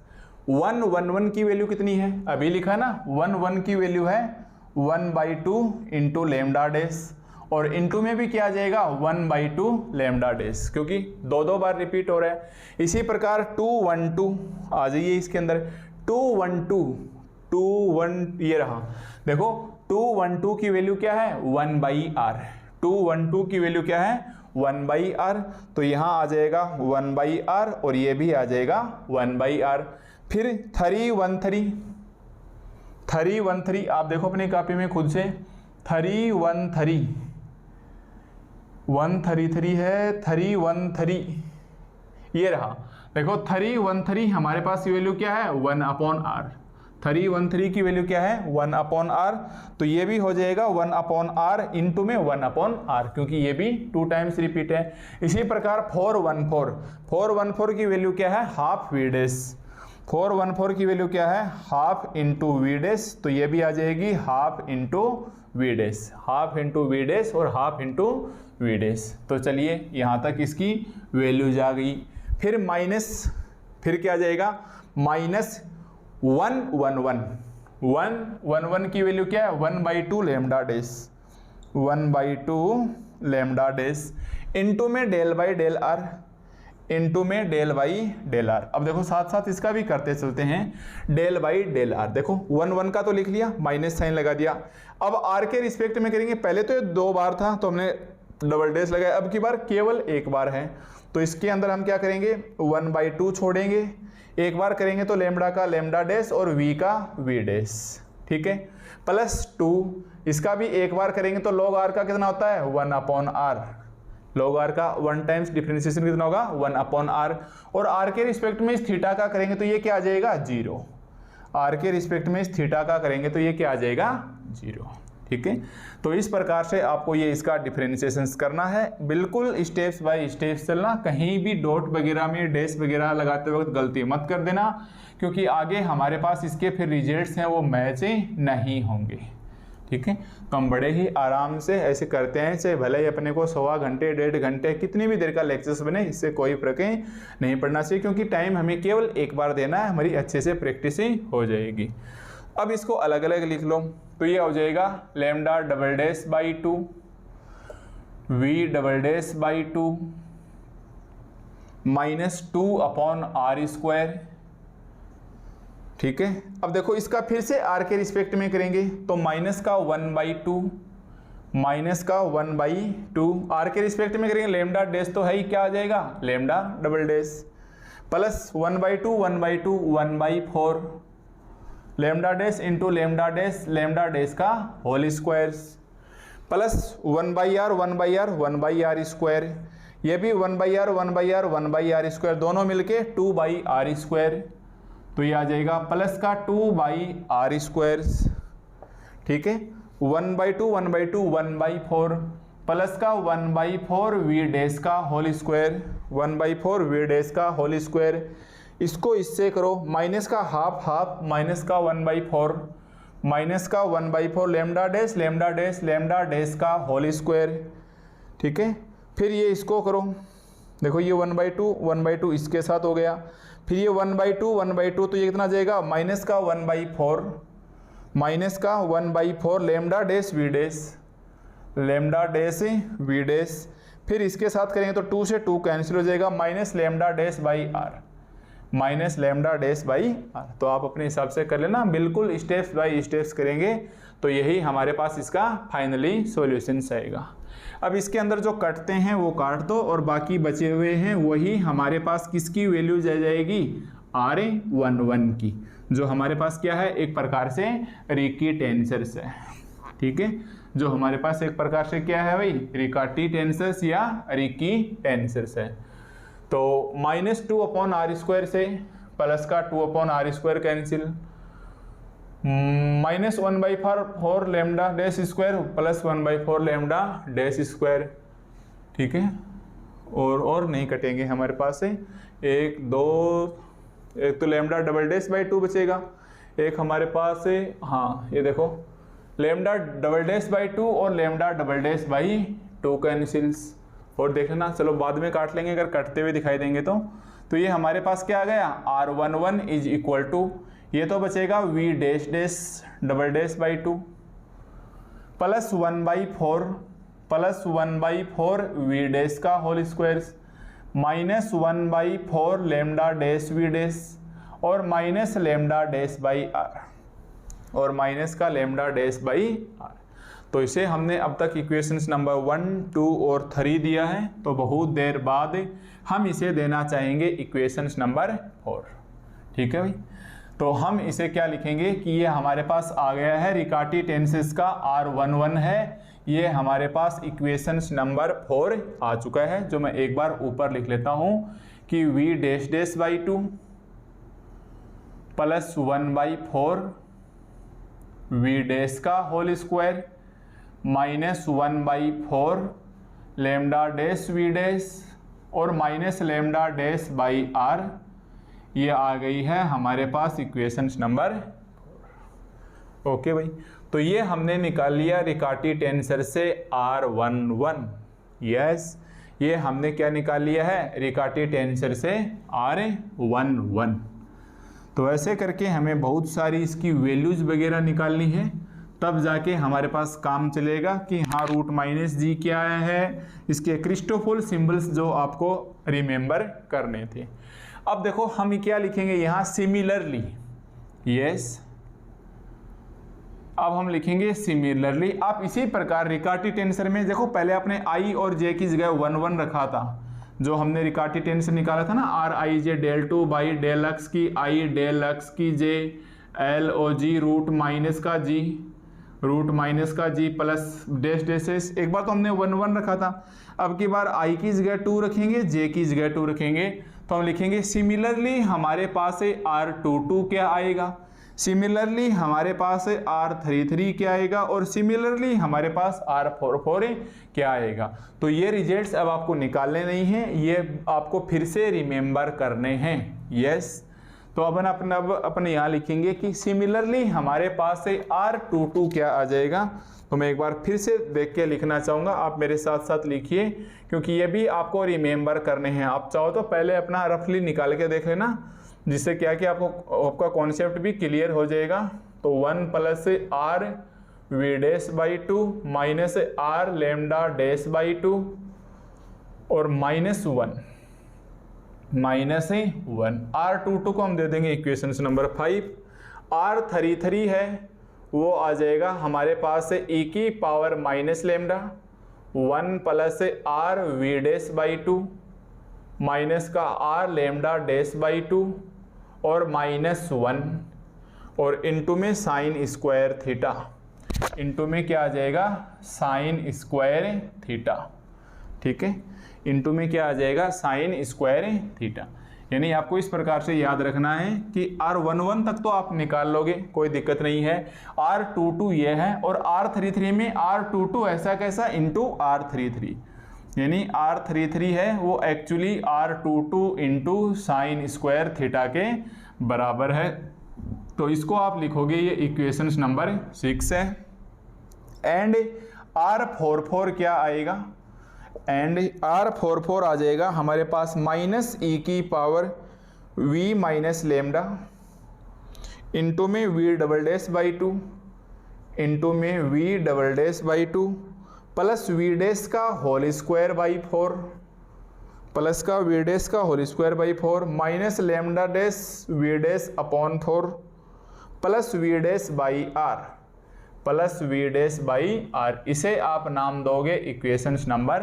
1 1 1 की वैल्यू कितनी है, अभी लिखा ना, 1 1 की वैल्यू है 1/2 इंटू लेमडा डैश, और इनटू में भी क्या आ जाएगा 1/2 लेमडा डैश, क्योंकि 2 बार रिपीट हो रहा है। इसी प्रकार 2 1 2 आ जाइए इसके अंदर, 2 1 2 2 1 ये रहा, देखो 212 की वैल्यू क्या है 1/r, 212 की वैल्यू क्या है 1/r, तो यहाँ आ जाएगा 1/r और ये भी आ जाएगा 1/r। फिर 313 आप देखो अपनी कॉपी में खुद से, 313 133 है, 313 ये रहा, देखो 313 हमारे पास की वैल्यू क्या है 1/r, 313 की वैल्यू क्या है 1/r, तो ये भी हो जाएगा 1/r इंटू में 1/r, क्योंकि ये भी 2 टाइम्स रिपीट है। इसी प्रकार 414 की वैल्यू क्या है हाफ वी डैश, 414 की वैल्यू क्या है हाफ इंटू वी डैश, तो ये भी आ जाएगी half into V dash, half into V dash और हाफ इंटू वी डैश। तो चलिए यहाँ तक इसकी वैल्यूज आ गई। फिर माइनस, फिर क्या जाएगा -111 की वैल्यू क्या है 1/2 lambda dash, 1/2 lambda dash into में del by del r, into में डेल बाई डेल आर। अब देखो साथ साथ इसका भी करते चलते हैं, डेल बाई डेल आर, देखो 1 का तो लिख लिया, माइनस साइन लगा दिया। अब आर के रिस्पेक्ट में करेंगे, पहले तो ये 2 बार था तो हमने डबल डैश लगाया, अब की बार केवल 1 बार है, तो इसके अंदर हम क्या करेंगे 1/2 छोड़ेंगे, एक बार करेंगे तो लैम्डा का लैम्डा डैश और वी का वी डैश, ठीक है, +2, इसका भी एक बार करेंगे तो log r का कितना होता है 1/r, log r का 1 टाइम्स डिफरेंशिएशन कितना होगा 1/r, और r के रिस्पेक्ट में इस थीटा का करेंगे तो ये क्या आ जाएगा 0, r के रिस्पेक्ट में इस थीटा का करेंगे तो ये क्या आ जाएगा 0, ठीक है। तो इस प्रकार से आपको ये इसका डिफरेंशिएशन करना है, बिल्कुल स्टेप्स बाय स्टेप्स चलना, कहीं भी डॉट वगैरह में डैश वगैरह लगाते वक्त गलती मत कर देना, क्योंकि आगे हमारे पास इसके फिर रिजल्ट्स हैं वो मैच नहीं होंगे, ठीक है। तो हम बड़े ही आराम से ऐसे करते हैं, चाहे भले ही अपने को 1.25 घंटे 1.5 घंटे कितनी भी देर का लेक्चर्स बने, इससे कोई फर्क नहीं पड़ना चाहिए, क्योंकि टाइम हमें केवल एक बार देना है, हमारी अच्छे से प्रैक्टिस ही हो जाएगी। अब इसको अलग अलग लिख लो, तो ये हो जाएगा λ∬2 v∬2 -2/r², ठीक है। अब देखो इसका फिर से r के रिस्पेक्ट में करेंगे तो माइनस का 1/2 r के रिस्पेक्ट में करेंगे, लैम्डा डैश तो है ही, क्या आ जाएगा lambda double dash, plus 1/2 1/4 lambda dash into lambda dash का होल स्क्वायर, प्लस 1/r ये भी 1/r दोनों मिलके 2/r², तो ये आ जाएगा प्लस का 2/r², ठीक है। 1/2 1/4 प्लस का 1/4 वी डैश का होल स्क्वायर, 1/4 वी डैश का होल स्क्वायर, इसको इससे करो, माइनस का हाफ माइनस का 1/4 माइनस का 1/4 लैम्डा डैश का होल स्क्वायर, ठीक है। फिर ये इसको करो, देखो ये 1/2 इसके साथ हो गया, फिर ये 1/2 तो ये कितना जाएगा माइनस का 1/4 लैम्डा डैश वी डैश, फिर इसके साथ करेंगे तो 2 से 2 कैंसिल हो जाएगा, minus lambda dash by are. तो आप अपने हिसाब से कर लेना, बिल्कुल स्टेप्स बाय स्टेप्स करेंगे तो यही हमारे पास इसका फाइनली सॉल्यूशन आएगा। अब इसके अंदर जो कटते हैं वो काट दो, और बाकी बचे हुए हैं वही हमारे पास किसकी वैल्यू आ जाएगी RA11 की, जो हमारे पास क्या है एक प्रकार से रिकी टेंसर्स है, ठीक है, जो हमारे पास एक प्रकार से क्या है भाई रिकाटी टेंसर्स या रिकी टेंसर्स है। तो -2/r² से प्लस का 2/r² cancel, -1/4 lambda dash square plus 1/4 lambda dash square, ठीक है, और नहीं कटेंगे हमारे पास से, एक तो लैम्डा डबल डैश बाई 2 बचेगा, एक हमारे पास से, हाँ ये देखो लैम्डा डबल डैश बाई 2 और lambda double dash by 2 cancels, और देखना चलो बाद में काट लेंगे अगर कटते हुए दिखाई देंगे तो ये हमारे पास क्या आ गया R11 इज इक्वल टू, ये तो बचेगा v dash double dash by 2 plus 1/4 v dash का whole square minus 1/4 lambda dash we dash और minus lambda dash by r, और माइनस का लेमडा डैश बाई आर। तो इसे हमने अब तक इक्वेशंस नंबर 1, 2 और 3 दिया है। तो बहुत देर बाद हम इसे देना चाहेंगे इक्वेशंस नंबर 4। ठीक है भाई, तो हम इसे क्या लिखेंगे कि ये हमारे पास आ गया है रिकार्टी टेंसेस का R11 है, ये हमारे पास इक्वेशंस नंबर 4 आ चुका है, जो मैं एक बार ऊपर लिख लेता हूं कि v dash dash by 2 plus 1/4 v dash का whole square minus 1/4 lambda dash v dash और minus lambda dash by r. ये आ गई है हमारे पास इक्वेशंस नंबर 4। ओके भाई, तो ये हमने निकाल लिया रिकार्टी टेंसर से R11। यस, ये हमने क्या निकाल लिया है रिकार्टी टेंसर से R11। तो ऐसे करके हमें बहुत सारी इसकी वैल्यूज वगैरह निकालनी है, तब जाके हमारे पास काम चलेगा कि हाँ रूट माइनस जी क्या है, इसके क्रिस्टोफल सिंबल्स जो आपको रिमेंबर करने थे। अब देखो हम क्या लिखेंगे यहाँ सिमिलरली। यस, अब हम लिखेंगे सिमिलरली। आप इसी प्रकार रिकार्टी टेंसर में देखो, पहले आपने आई और जे की जगह 1 रखा था, जो हमने रिकार्टी टेंसर निकाला था ना, R I J del 2 by del x की आई डेल एक्स की J L O G root minus का जी प्लस डैश डैश। एक बार तो हमने 1 रखा था, अब की बार आई की जगह 2 रखेंगे, जे की जगह 2 रखेंगे, तो हम लिखेंगे सिमिलरली हमारे पास R22 क्या आएगा, सिमिलरली हमारे पास R33 क्या आएगा और सिमिलरली हमारे पास R44 क्या आएगा। तो ये रिजल्ट्स अब आपको निकालने नहीं हैं, ये आपको फिर से रिमेंबर करने हैं। यस, तो अब अपने यहाँ लिखेंगे कि सिमिलरली हमारे पास R22 क्या आ जाएगा। तो मैं एक बार फिर से देख के लिखना चाहूँगा, आप मेरे साथ साथ लिखिए क्योंकि ये भी आपको रिमेंबर करने हैं। आप चाहो तो पहले अपना रफली निकाल के देख लेना, जिससे क्या कि आपका कॉन्सेप्ट भी क्लियर हो जाएगा। तो 1 plus R V dash by 2 minus R lambda dash by 2 और माइनस 1 R22 को हम दे देंगे इक्वेशंस नंबर 5। R33 है वो आ जाएगा हमारे पास e की power minus lambda 1 plus R V dash by 2 minus का आर लेमडा डैश बाई 2 और माइनस 1 और इनटू में साइन स्क्वायर थीटा, इनटू में क्या आ जाएगा साइन स्क्वायर थीटा। ठीक है, इनटू में क्या आ जाएगा साइन स्क्वायर थीटा। यानी आपको इस प्रकार से याद रखना है कि R11 तक तो आप निकाल लोगे, कोई दिक्कत नहीं है। R22 ये है और R33 में R22 ऐसा कैसा इंटू R33, यानी R33 है वो actually R22 into sine square theta के बराबर है। तो इसको आप लिखोगे, ये इक्वेशंस नंबर 6 है। एंड R44 क्या आएगा, एंड R44 आ जाएगा हमारे पास माइनस ई की power v minus lambda into में v double dash by 2 into में v double dash by 2 plus v dash का होल स्क्वायर बाई 4 प्लस का v डैश का whole square by 4 minus lambda dash v dash upon 4 plus v dash by r plus v dash by r। इसे आप नाम दोगे equations number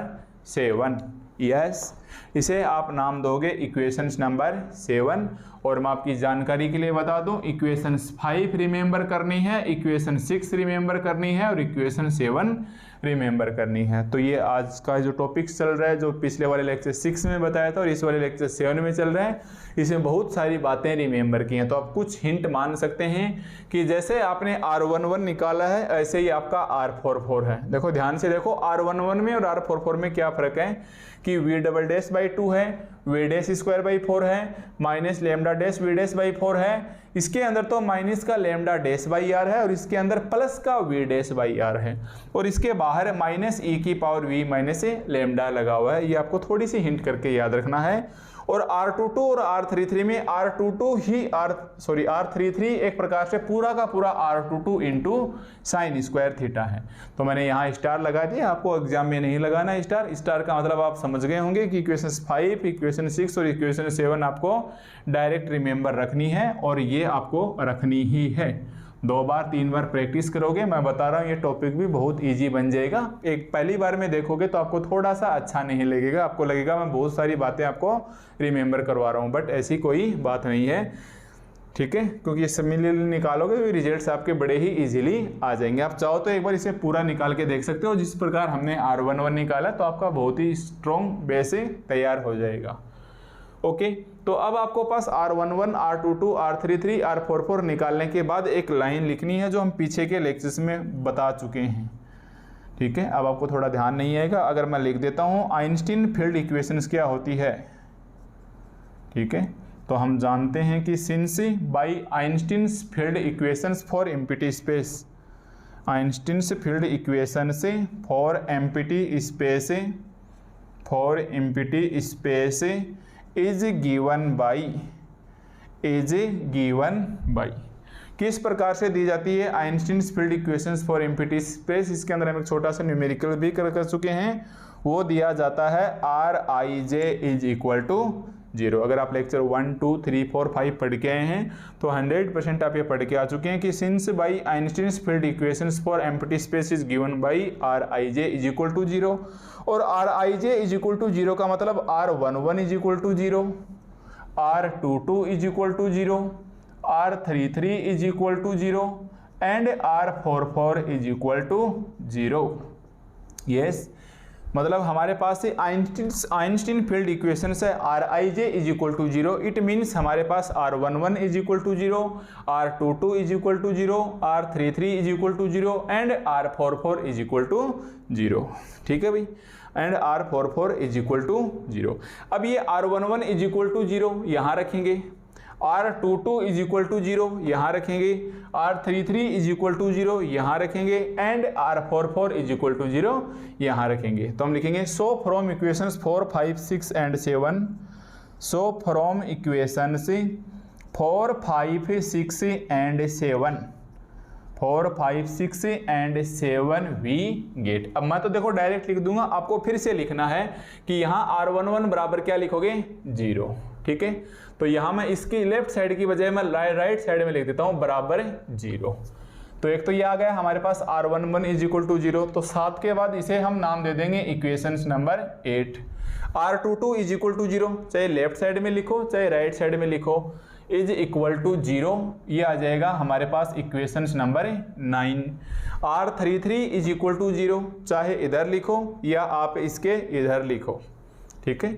7। Yes, इसे आप नाम दोगे इक्वेशंस नंबर 7। और मैं आपकी जानकारी के लिए बता दूं, इक्वेशंस 5 रिमेंबर करनी है, इक्वेशन 6 रिमेंबर करनी है और इक्वेशन 7 रिमेंबर करनी है। तो ये आज का जो टॉपिक्स चल रहा है, जो पिछले वाले लेक्चर 6 में बताया था और इस वाले लेक्चर 7 में चल रहा है, इसमें बहुत सारी बातें रिमेंबर की हैं। तो आप कुछ हिंट मान सकते हैं कि जैसे आपने R11 निकाला है ऐसे ही आपका R44 है। देखो ध्यान से देखो, R11 में और R44 में क्या फ़र्क है कि v डबल डैश बाई 2 है, v डैश स्क्वायर बाई 4 है, minus lambda dash v dash by 4 है। इसके अंदर तो माइनस का लेमडा डैश बाई आर है और इसके अंदर प्लस का v डैश बाई आर है और इसके बाहर माइनस ई की पावर v माइनस लेमडा लगा हुआ है। ये आपको थोड़ी सी हिंट करके याद रखना है। और R22 और R33 में R33 एक प्रकार से पूरा का पूरा R22 into sine square theta है। तो मैंने यहाँ स्टार लगा दिया, आपको एग्जाम में नहीं लगाना स्टार। स्टार का मतलब आप समझ गए होंगे कि इक्वेशन 5, इक्वेशन 6 और इक्वेशन 7 आपको डायरेक्ट रिमेंबर रखनी है और ये आपको रखनी ही है। 2 बार 3 बार प्रैक्टिस करोगे, मैं बता रहा हूँ ये टॉपिक भी बहुत इजी बन जाएगा। एक पहली बार में देखोगे तो आपको थोड़ा सा अच्छा नहीं लगेगा, आपको लगेगा मैं बहुत सारी बातें आपको रिमेंबर करवा रहा हूँ, बट ऐसी कोई बात नहीं है, ठीक है, क्योंकि ये सिमिलरली निकालोगे तो रिजल्ट्स आपके बड़े ही इजीली आ जाएंगे। आप चाहो तो एक बार इसे पूरा निकाल के देख सकते हो, जिस प्रकार हमने R11 निकाला तो आपका बहुत ही स्ट्रॉन्ग बेस तैयार हो जाएगा। ओके, तो अब आपको पास R11, R22, R33, R44 निकालने के बाद एक लाइन लिखनी है जो हम पीछे के लेक्चर्स में बता चुके हैं, ठीक है। अब आपको थोड़ा ध्यान नहीं आएगा, अगर मैं लिख देता हूँ आइंस्टीन फील्ड इक्वेशंस क्या होती है, ठीक है। तो हम जानते हैं कि since by Einstein's field equations for empty space, Einstein's field equation से for empty space is given by किस प्रकार से दी जाती है Einstein's field equations for empty space. इसके अंदर हम एक छोटा सा न्यूमेरिकल भी कर चुके हैं, वो दिया जाता है Rij इज इक्वल टू 0। अगर आप लेक्चर 1, 2, 3, 4, 5 पढ़ के आए हैं तो 100% आप ये पढ़ के आ चुके हैं कि since by Einstein's field equations for empty space is given by Rij is equal to 0, और Rij इज इक्वल टू 0 का मतलब R11 is equal to 0, R22 is equal to 0, R33 is equal to 0 and R44 is equal to 0। Yes, मतलब हमारे पास से Einstein field equations है Rij is equal to 0, it means हमारे पास R11 is equal to 0, R22 is equal to 0, R33 is equal to 0 and R44 is equal to 0, ठीक है भाई, and R44 is equal to 0। अब ये R11 is equal to 0 यहाँ रखेंगे, R22 is equal to 0 यहाँ रखेंगे, R33 इज इक्वल टू 0 यहाँ रखेंगे and R44 is equal to 0 यहाँ रखेंगे। तो हम लिखेंगे so from equations 4, 5, 6 and 7, so from equations 4, 5, 6 and 7, 4, 5, 6 and 7 we get. अब मैं तो देखो डायरेक्ट लिख दूंगा, आपको फिर से लिखना है कि यहाँ R11 बराबर क्या लिखोगे 0, ठीक है। तो यहाँ मैं इसकी लेफ्ट साइड की बजाय मैं राइट साइड में लिख देता हूँ बराबर 0। तो एक तो ये आ गया हमारे पास R11 इज इक्वल टू 0, तो 7 के बाद इसे हम नाम दे देंगे equations number 8। R22 is equal to 0, चाहे लेफ्ट साइड में लिखो चाहे राइट साइड में लिखो, इज इक्वल टू 0, ये आ जाएगा हमारे पास equations number 9। R33 is equal to 0, चाहे इधर लिखो या आप इसके इधर लिखो, ठीक है,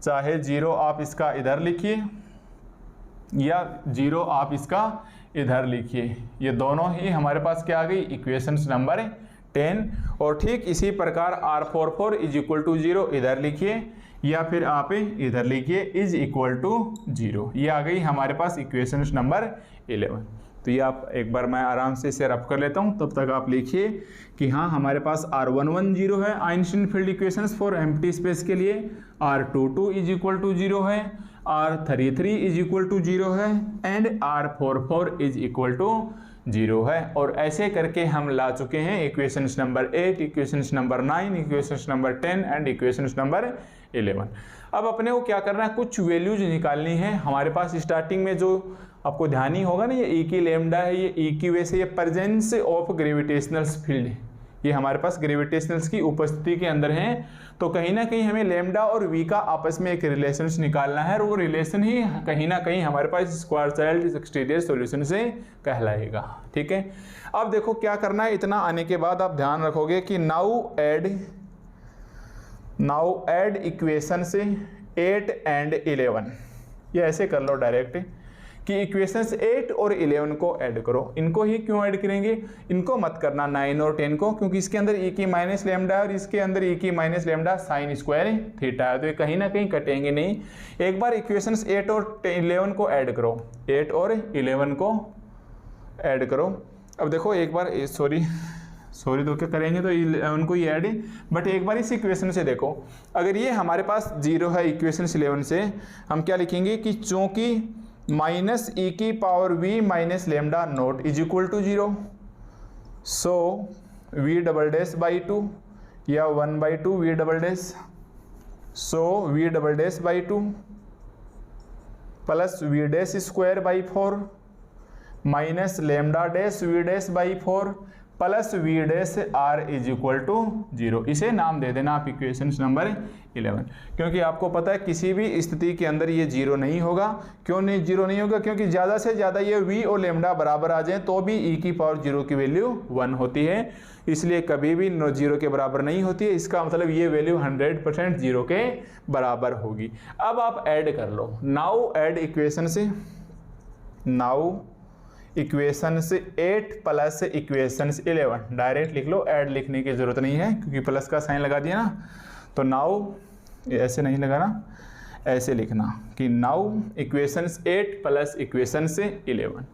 चाहे 0 आप इसका इधर लिखिए या 0 आप इसका इधर लिखिए, ये दोनों ही हमारे पास क्या आ गई इक्वेशंस नंबर 10। और ठीक इसी प्रकार R44 इज इक्वल टू 0 इधर लिखिए या फिर आप इधर लिखिए इज इक्वल टू 0, ये आ गई हमारे पास इक्वेशंस नंबर 11। तो ये आप एक बार मैं आराम से इसे रफ कर लेता हूँ, तब तक आप लिखिए कि हाँ हमारे पास R11 0 है Einstein field equations for empty space के लिए, R22 इज इक्वल टू 0 है, R33 इज इक्वल टू 0 है and R44 is equal to 0 है। और ऐसे करके हम ला चुके हैं equations number 8, equations number 9, equations number 10 and equations number 11। अब अपने को क्या करना है, कुछ वैल्यूज निकालनी है। हमारे पास स्टार्टिंग में जो आपको ध्यान ही होगा ना, ये ई की लैम्डा है, ये ई की वजह से ये प्रेजेंस ऑफ ग्रेविटेशनल फील्ड है, ये हमारे पास ग्रेविटेशनल्स की उपस्थिति के अंदर हैं। तो कहीं ना कहीं हमें लैम्डा और वी का आपस में एक रिलेशन निकालना है, और वो रिलेशन ही कहीं ना कहीं हमारे पास स्क्वायर एक्सटीरियर सॉल्यूशन से कहलाएगा, ठीक है। अब देखो क्या करना है, इतना आने के बाद आप ध्यान रखोगे कि नाउ ऐड इक्वेशन से 8 एंड 11, ये ऐसे कर लो डायरेक्ट कि इक्वेशंस 8 और 11 को ऐड करो। इनको ही क्यों ऐड करेंगे, इनको मत करना 9 और 10 को, क्योंकि इसके अंदर e की माइनस लैम्डा और इसके अंदर e की minus lambda sign square theta है, तो ये कहीं ना कहीं कटेंगे नहीं। एक बार इक्वेशंस 8 और 11 को ऐड करो, 8 और 11 को ऐड करो। अब देखो एक बार सॉरी तो क्या करेंगे तो 11 को ही ऐड, बट एक बार इस इक्वेशन से देखो, अगर ये हमारे पास 0 है इक्वेशन 11 से, हम क्या लिखेंगे कि चूंकि माइनस e की power v minus lambda naught is equal to 0, so v double dash by 2 या 1/2 v double dash, so v double dash by 2 plus v dash square by 4, minus lambda dash we dash by 4 plus we dash R is equal to 0। इसे नाम दे देना आप equation number 11, क्योंकि आपको पता है किसी भी स्थिति के अंदर ये 0 नहीं होगा। क्यों नहीं 0 नहीं होगा? क्योंकि ज़्यादा से ज़्यादा ये v और लेमडा बराबर आ जाए तो भी e की पावर 0 की वैल्यू 1 होती है, इसलिए कभी भी 0 के बराबर नहीं होती है। इसका मतलब ये वैल्यू 100% 0 के बराबर होगी। अब आप ऐड कर लो, नाउ ऐड इक्वेशन से, नाउ इक्वेशन से 8 प्लस इक्वेशन 11, डायरेक्ट लिख लो, ऐड लिखने की जरूरत नहीं है क्योंकि प्लस का साइन लगा दिया ना। तो नाउ ऐसे नहीं लगाना, ऐसे लिखना कि नाउ इक्वेशन 8 प्लस इक्वेशन 11।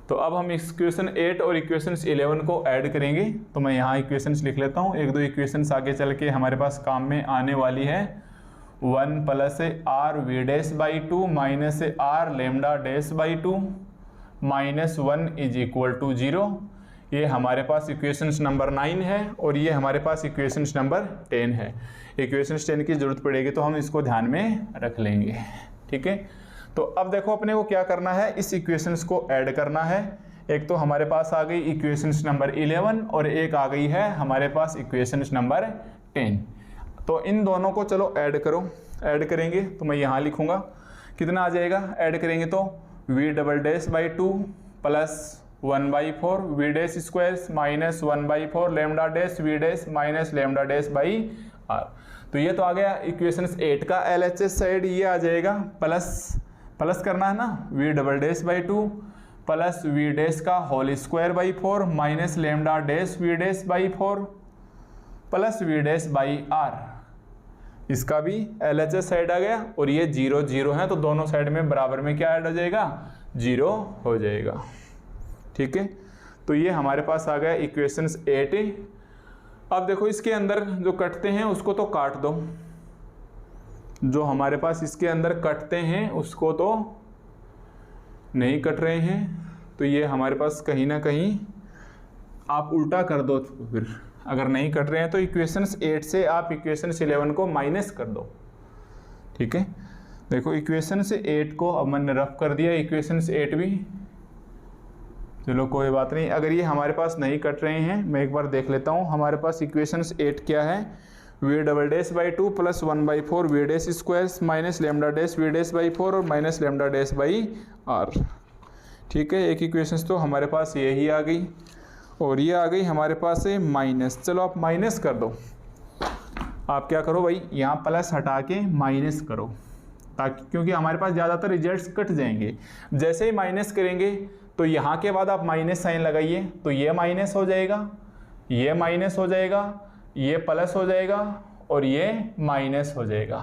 तो अब हम इक्वेशन 8 और इक्वेशन 11 को ऐड करेंगे। तो मैं यहाँ इक्वेशंस लिख लेता हूँ, एक दो इक्वेशंस आगे चल के हमारे पास काम में आने वाली है। 1 plus R V dash by 2 minus R lambda dash by 2 minus 1 is equal to 0। ये हमारे पास इक्वेशंस नंबर 9 है और ये हमारे पास इक्वेशंस नंबर 10 है। इक्वेशंस 10 की जरूरत पड़ेगी तो हम इसको ध्यान में रख लेंगे, ठीक है। तो अब देखो अपने को क्या करना है, इस इक्वेशंस को ऐड करना है। एक तो हमारे पास आ गई इक्वेशंस नंबर 11 और एक आ गई है हमारे पास इक्वेशंस नंबर 10। तो इन दोनों को चलो ऐड करो। ऐड करेंगे तो मैं यहाँ लिखूँगा, कितना आ जाएगा ऐड करेंगे तो v double dash by 2 plus 1 by 4 V dash square minus 1 by 4 lambda dash we dash minus lambda dash by are. तो ये तो आ गया इक्वेशन 8 का LHS साइड, ये आ जाएगा प्लस करना है ना, v double dash by 2 plus we dash का whole square by 4 minus lambda dash we dash by 4 plus we dash by r. इसका भी LHS साइड आ गया और ये 0 0 है तो दोनों साइड में बराबर में क्या ऐड हो जाएगा, 0 हो जाएगा, ठीक है। तो ये हमारे पास आ गया इक्वेशंस 8। अब देखो इसके अंदर जो कटते हैं उसको तो काट दो, जो हमारे पास इसके अंदर कटते हैं उसको तो नहीं कट रहे हैं, तो ये हमारे पास कहीं ना कहीं आप उल्टा कर दो। फिर अगर नहीं कट रहे हैं तो इक्वेशंस 8 से आप इक्वेशंस 11 को माइनस कर दो, ठीक है। देखो इक्वेशंस 8 को अब मैंने रफ कर दिया, इक्वेशंस 8 भी, चलो कोई बात नहीं। अगर ये हमारे पास नहीं कट रहे हैं मैं एक बार देख लेता हूँ। हमारे पास इक्वेशंस 8 क्या है, V double dash by 2 plus 1 by 4 V dash square minus lambda dash we dash by 4 और minus lambda dash by R, ठीक है। एक इक्वेशंस तो हमारे पास यही आ गई और ये आ गई हमारे पास है माइनस। चलो आप माइनस कर दो, आप क्या करो भाई यहाँ प्लस हटा के माइनस करो, ताकि क्योंकि हमारे पास ज़्यादातर रिजल्ट्स कट जाएंगे। जैसे ही माइनस करेंगे तो यहाँ के बाद आप माइनस साइन लगाइए, तो ये माइनस हो जाएगा, ये माइनस हो जाएगा, ये प्लस हो जाएगा और ये माइनस हो जाएगा,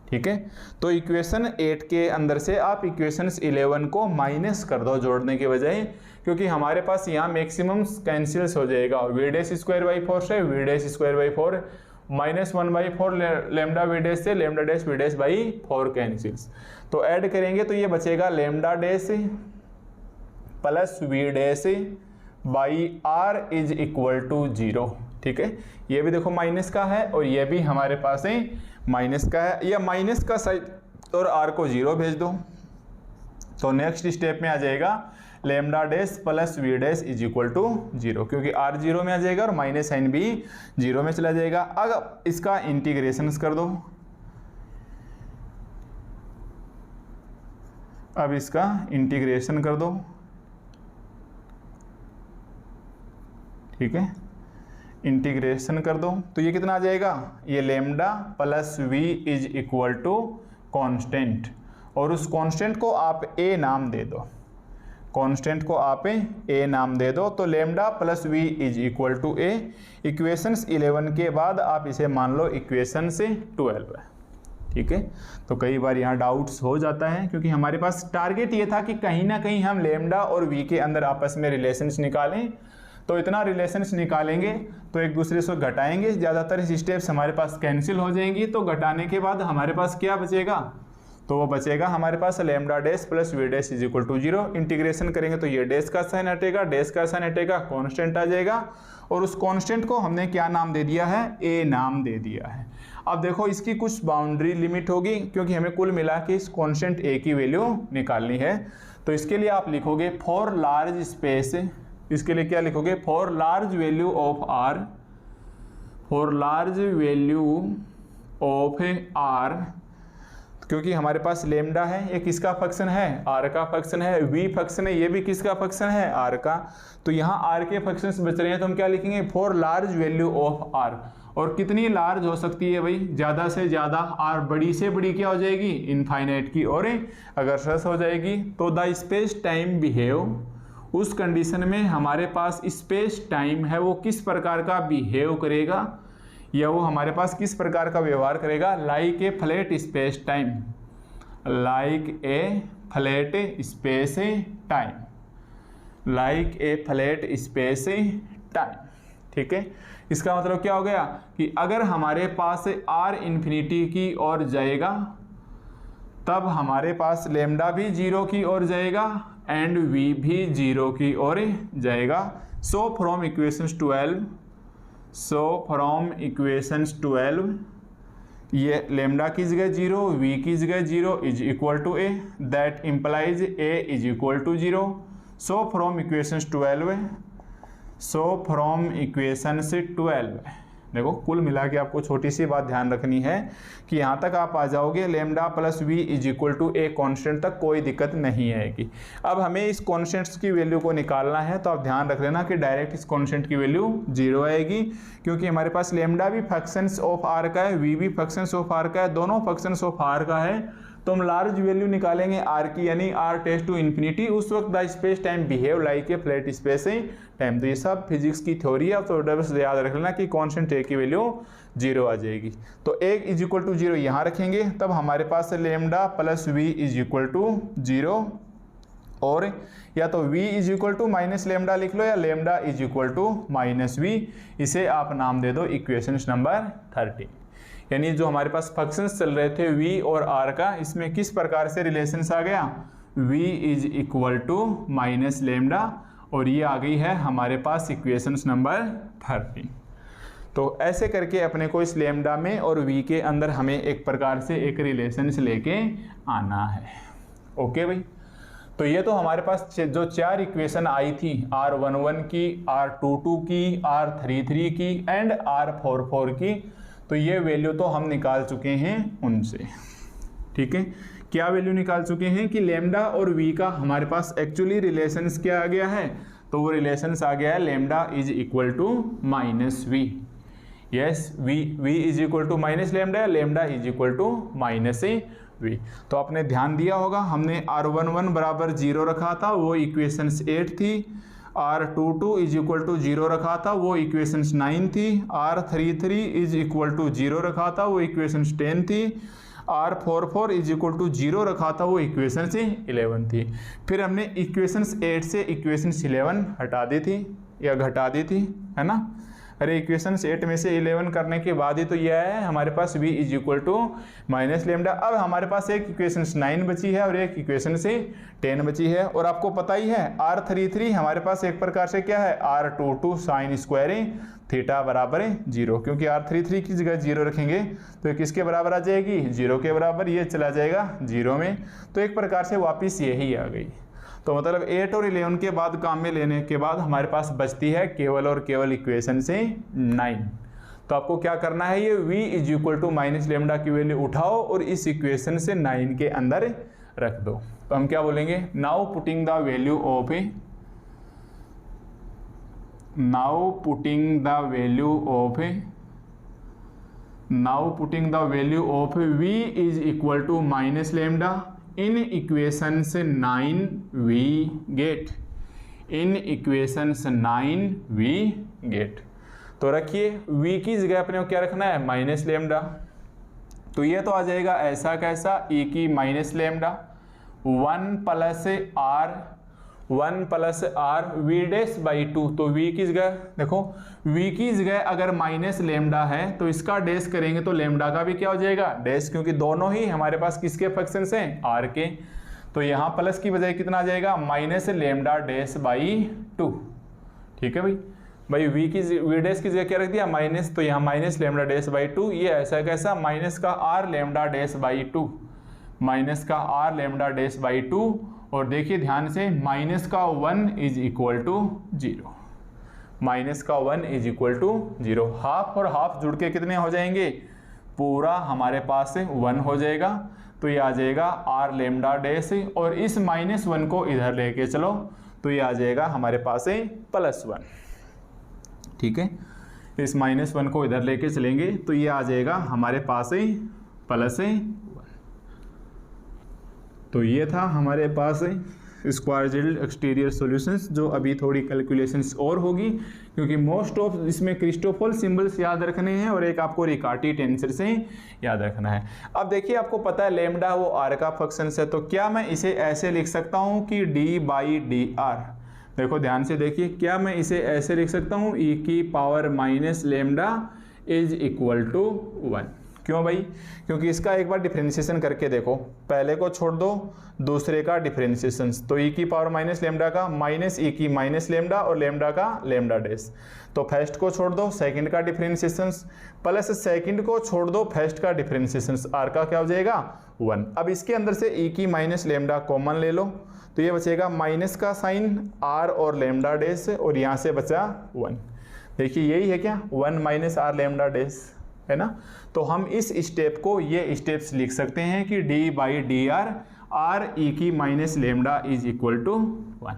ठीक है। तो इक्वेशन 8 के अंदर से आप इक्वेशन 11 को माइनस कर दो जोड़ने के बजाय, क्योंकि हमारे पास यहाँ मैक्सिमम कैंसिल्स हो जाएगा। वी डैश स्क्वायर बाई 4 से v dash square by 4 minus 1 by 4 lambda v dash से lambda dash we dash by 4 cancels. तो ऐड करेंगे तो ये बचेगा lambda dash plus we dash by r is equal to 0, ठीक है। ये भी देखो माइनस का है और ये भी हमारे पास है माइनस का है, या माइनस का साइड और आर को 0 भेज दो। तो नेक्स्ट स्टेप में आ जाएगा lambda dash plus we dash is equal to 0, क्योंकि आर 0 में आ जाएगा और माइनस साइन भी 0 में चला जाएगा। अब इसका इंटीग्रेशन कर दो, अब इसका इंटीग्रेशन कर दो, ठीक है। इंटीग्रेशन कर दो तो ये कितना आ जाएगा, ये lambda plus we is equal to constant, और उस कॉन्स्टेंट को आप ए नाम दे दो, कांस्टेंट को आप ए नाम दे दो। तो lambda plus we is equal to A. Equations 11 के बाद आप इसे मान लो इक्वेशन से 12 है, ठीक है। तो कई बार यहाँ डाउट्स हो जाता है, क्योंकि हमारे पास टारगेट ये था कि कहीं ना कहीं हम लेमडा और वी के अंदर आपस में रिलेशंस निकालें। तो इतना रिलेशंस निकालेंगे तो एक दूसरे से घटाएंगे, ज़्यादातर स्टेप्स हमारे पास कैंसिल हो जाएंगी। तो घटाने के बाद हमारे पास क्या बचेगा, तो वो बचेगा हमारे पास lambda dash plus we dash is equal to 0। Integration करेंगे तो ये डैश का साइन हटेगा, डैश का साइन हटेगा, कांस्टेंट आ जाएगा, और उस कांस्टेंट को हमने क्या नाम दे दिया है, ए नाम दे दिया है। अब देखो इसकी कुछ बाउंड्री लिमिट होगी, क्योंकि हमें कुल मिला के इस कांस्टेंट ए की वैल्यू निकालनी है। तो इसके लिए आप लिखोगे फॉर लार्ज स्पेस, इसके लिए क्या लिखोगे, for large value of R, for large value of R, क्योंकि हमारे पास लेमडा है, ये किसका फंक्शन है, आर का फंक्शन है, वी फंक्शन है, ये भी किसका फंक्शन है, आर का। तो यहाँ आर के फंक्शंस बच रहे हैं, तो हम क्या लिखेंगे, for large value of R. और कितनी लार्ज हो सकती है भाई, ज़्यादा से ज़्यादा, आर बड़ी से बड़ी क्या हो जाएगी, इनफाइनाइट की ओर अग्रसर हो जाएगी। तो द स्पेस टाइम बिहेव, उस कंडीशन में हमारे पास स्पेस टाइम है वो किस प्रकार का बिहेव करेगा, या वो हमारे पास किस प्रकार का व्यवहार करेगा, like a flat space time, like a flat space time, like a flat space time. ठीक है, इसका मतलब क्या हो गया कि अगर हमारे पास आर इन्फिनिटी की ओर जाएगा तब हमारे पास लेमडा भी 0 की ओर जाएगा एंड वी भी 0 की ओर जाएगा। सो from equations 12, so from equations 12 ये लेमडा की जगह 0, वी की जगह 0 is equal to A, that implies A is equal to 0। So from equations 12, so from equations 12, देखो कुल मिला के आपको छोटी सी बात ध्यान रखनी है कि यहाँ तक आप आ जाओगे lambda plus we is equal to a constant तक, कोई दिक्कत नहीं आएगी। अब हमें इस कॉन्स्टेंट्स की वैल्यू को निकालना है, तो आप ध्यान रख लेना कि डायरेक्ट इस कॉन्स्टेंट की वैल्यू 0 आएगी, क्योंकि हमारे पास लेमडा भी फंक्शंस ऑफ आर का है, वी भी फंक्शंस ऑफ आर का है, दोनों फंक्शंस ऑफ आर का है। तो हम लार्ज वैल्यू निकालेंगे आर की, यानी आर टेस्ट टू इन्फिनिटी, उस वक्त the space time behave like a flat space time. तो ये सब फिजिक्स की थ्योरी है, तो बस याद रख लेना कि कांस्टेंट ए की वैल्यू 0 आ जाएगी। तो ए इज इक्वल टू 0 यहाँ रखेंगे, तब हमारे पास lambda plus we is equal to 0, और या तो v is equal to minus lambda लिख लो, या lambda is equal to minus v, इसे आप नाम दे दो इक्वेशन नंबर 30। यानी जो हमारे पास फंक्शंस चल रहे थे v और r का, इसमें किस प्रकार से रिलेशंस आ गया, v is equal to minus lambda, और ये आ गई है हमारे पास इक्वेशंस नंबर 30। तो ऐसे करके अपने को इस लेमडा में और v के अंदर हमें एक प्रकार से एक रिलेशंस लेके आना है। ओके भाई, तो ये तो हमारे पास जो 4 इक्वेशन आई थी, R11 की, R22 की, R33 की एंड R44 की, तो ये वैल्यू तो हम निकाल चुके हैं उनसे। ठीक है, क्या वैल्यू निकाल चुके हैं कि लेमडा और वी का हमारे पास एक्चुअली रिलेशंस क्या आ गया है, तो वो रिलेशंस आ गया है lambda is equal to minus V. Yes, V is equal to minus lambda, lambda is equal to minus V. तो आपने ध्यान दिया होगा, हमने R11 बराबर 0 रखा था, वो इक्वेशंस 8 थी। R22 इज इक्वल टू 0 रखा था, वो इक्वेशंस 9 थी। R33 इज इक्वल टू 0 रखा था, वो इक्वेशंस 10 थी। R44 इज इक्वल टू 0 रखा था, वो इक्वेशंस 11 थी। फिर हमने इक्वेशंस 8 से इक्वेशंस 11 हटा दी थी या घटा दी थी, है ना। अरे इक्वेशंस 8 में से 11 करने के बाद ही तो यह है हमारे पास v is equal to minus lambda. अब हमारे पास एक इक्वेशंस 9 बची है और एक इक्वेशन से 10 बची है, और आपको पता ही है R33 हमारे पास एक प्रकार से क्या है, R22 साइन स्क्वायर थीटा बराबर 0, क्योंकि R33 की जगह 0 रखेंगे तो ये किसके बराबर आ जाएगी, 0 के बराबर, ये चला जाएगा 0 में, तो एक प्रकार से वापिस यही आ गई। तो मतलब 8 और 11 के बाद काम में लेने के बाद हमारे पास बचती है केवल और केवल इक्वेशन से 9। तो आपको क्या करना है, ये v is equal to minus lambda की वैल्यू उठाओ और इस इक्वेशन से 9 के अंदर रख दो। तो हम क्या बोलेंगे, now putting the value of v is equal to minus lambda in equations 9 we get, in equations 9 we get। तो रखिए v की जगह अपने को क्या रखना है, माइनस लेमडा। तो ये तो आ जाएगा ऐसा कैसा, e की minus lambda 1 plus R V dash by 2। तो v की जगह देखो, v की जगह अगर माइनस लेमडा है तो इसका डैश करेंगे तो लेमडा का भी क्या हो जाएगा, डैश, क्योंकि दोनों ही हमारे पास किसके फंक्शंस हैं, r के। तो यहाँ प्लस की बजाय कितना आ जाएगा, माइनस लेमडा डैश बाई 2। ठीक है भाई वी डैश की जगह क्या रख दिया, माइनस, तो यहाँ माइनस लेमडा डैश बाई 2, ये ऐसा कैसा, माइनस का r lambda dash by 2, minus का r लेमडा डैश बाई 2, और देखिए ध्यान से माइनस का 1 इज इक्वल टू 0, माइनस का 1 इज इक्वल टू 0। हाफ और हाफ जुड़ के कितने हो जाएंगे, पूरा हमारे पास 1 हो जाएगा। तो ये आ जाएगा आर लेमडा डैश, और इस -1 को इधर लेके चलो तो ये आ जाएगा हमारे पास +1। ठीक है, इस -1 को इधर लेके चलेंगे तो ये आ जाएगा हमारे पास +1। तो ये था हमारे पास स्क्वायर एक्सटीरियर सॉल्यूशंस, जो अभी थोड़ी कैलकुलेशंस और होगी क्योंकि मोस्ट ऑफ इसमें क्रिस्टोफल सिंबल्स याद रखने हैं और एक आपको रिकार्टी टेंसर से याद रखना है। अब देखिए आपको पता है लेमडा वो आर का फंक्शन है, तो क्या मैं इसे ऐसे लिख सकता हूँ कि d/dr, देखो ध्यान से देखिए, क्या मैं इसे ऐसे लिख सकता हूँ e⁻ lambda is equal to 1। क्यों भाई, क्योंकि इसका एक बार डिफरेंशिएशन करके देखो, पहले को छोड़ दो दूसरे का डिफरेंशिएशन, तो e⁻ लेमडा का -e⁻ लेमडा और लेमडा का लेमडा डैश, तो फर्स्ट को छोड़ दो सेकंड का डिफरेंशिएशन प्लस सेकंड को छोड़ दो फर्स्ट का डिफरेंशिएशन, आर का क्या हो जाएगा 1। अब इसके अंदर से e⁻ लेमडा कॉमन ले लो तो ये बचेगा माइनस का साइन आर और लेमडा डैश, और यहाँ से बचा 1। देखिए यही है क्या 1 - आर लेमडा डैश, है ना। तो हम इस स्टेप को ये स्टेप्स लिख सकते हैं कि d/dr r e⁻ lambda is equal to 1।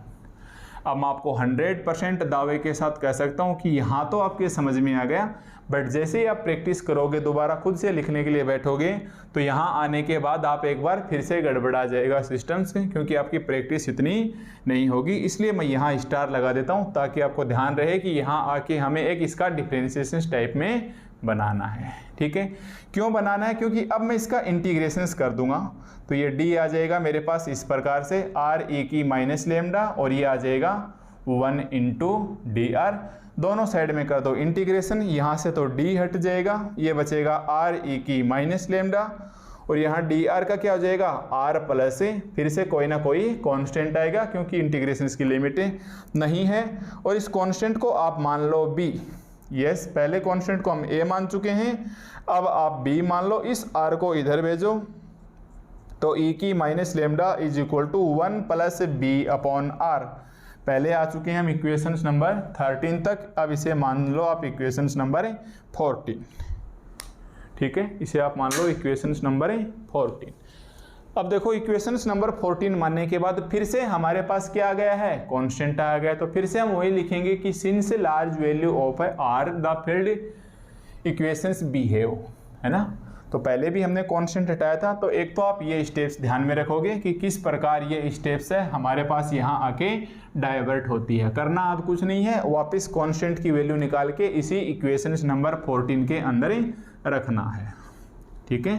अब मैं आपको 100% दावे के साथ कह सकता हूँ कि यहाँ तो आपके समझ में आ गया, बट जैसे ही आप प्रैक्टिस करोगे, दोबारा खुद से लिखने के लिए बैठोगे, तो यहाँ आने के बाद आप एक बार फिर से गड़बड़ा जाएगा सिस्टम से, क्योंकि आपकी प्रैक्टिस इतनी नहीं होगी। इसलिए मैं यहाँ स्टार लगा देता हूँ ताकि आपको ध्यान रहे कि यहाँ आके हमें एक इसका डिफरेंशिएशन टाइप में बनाना है। ठीक है, क्यों बनाना है, क्योंकि अब मैं इसका इंटीग्रेशंस कर दूंगा तो ये d आ जाएगा मेरे पास इस प्रकार से r e⁻ लेमडा, और ये आ जाएगा 1 × dr। दोनों साइड में कर दो इंटीग्रेशन, यहाँ से तो d हट जाएगा, ये बचेगा r e⁻ लेमडा, और यहाँ dr का क्या हो जाएगा r प्लस फिर से कोई ना कोई कांस्टेंट आएगा क्योंकि इंटीग्रेशन की लिमिट नहीं है, और इस कांस्टेंट को आप मान लो b। यस, पहले कांस्टेंट को हम a मान चुके हैं, अब आप b मान लो, इस r को इधर भेजो तो e⁻ lambda is equal to 1 + b/r। पहले आ चुके हैं हम इक्वेशंस नंबर 13 तक, अब इसे मान लो आप इक्वेशंस नंबर 14। ठीक है, इसे आप मान लो इक्वेशंस नंबर 14। अब देखो इक्वेशंस नंबर 14 मानने के बाद फिर से हमारे पास क्या आ गया है, कांस्टेंट आ गया, तो फिर से हम वही लिखेंगे कि since large value of R the field equations behave, है ना। तो पहले भी हमने कांस्टेंट हटाया था, तो एक तो आप ये स्टेप्स ध्यान में रखोगे कि किस प्रकार ये स्टेप्स है हमारे पास यहाँ आके डाइवर्ट होती है। करना अब कुछ नहीं है, वापस कांस्टेंट की वैल्यू निकाल के इसी इक्वेशंस नंबर 14 के अंदर ही रखना है। ठीक है,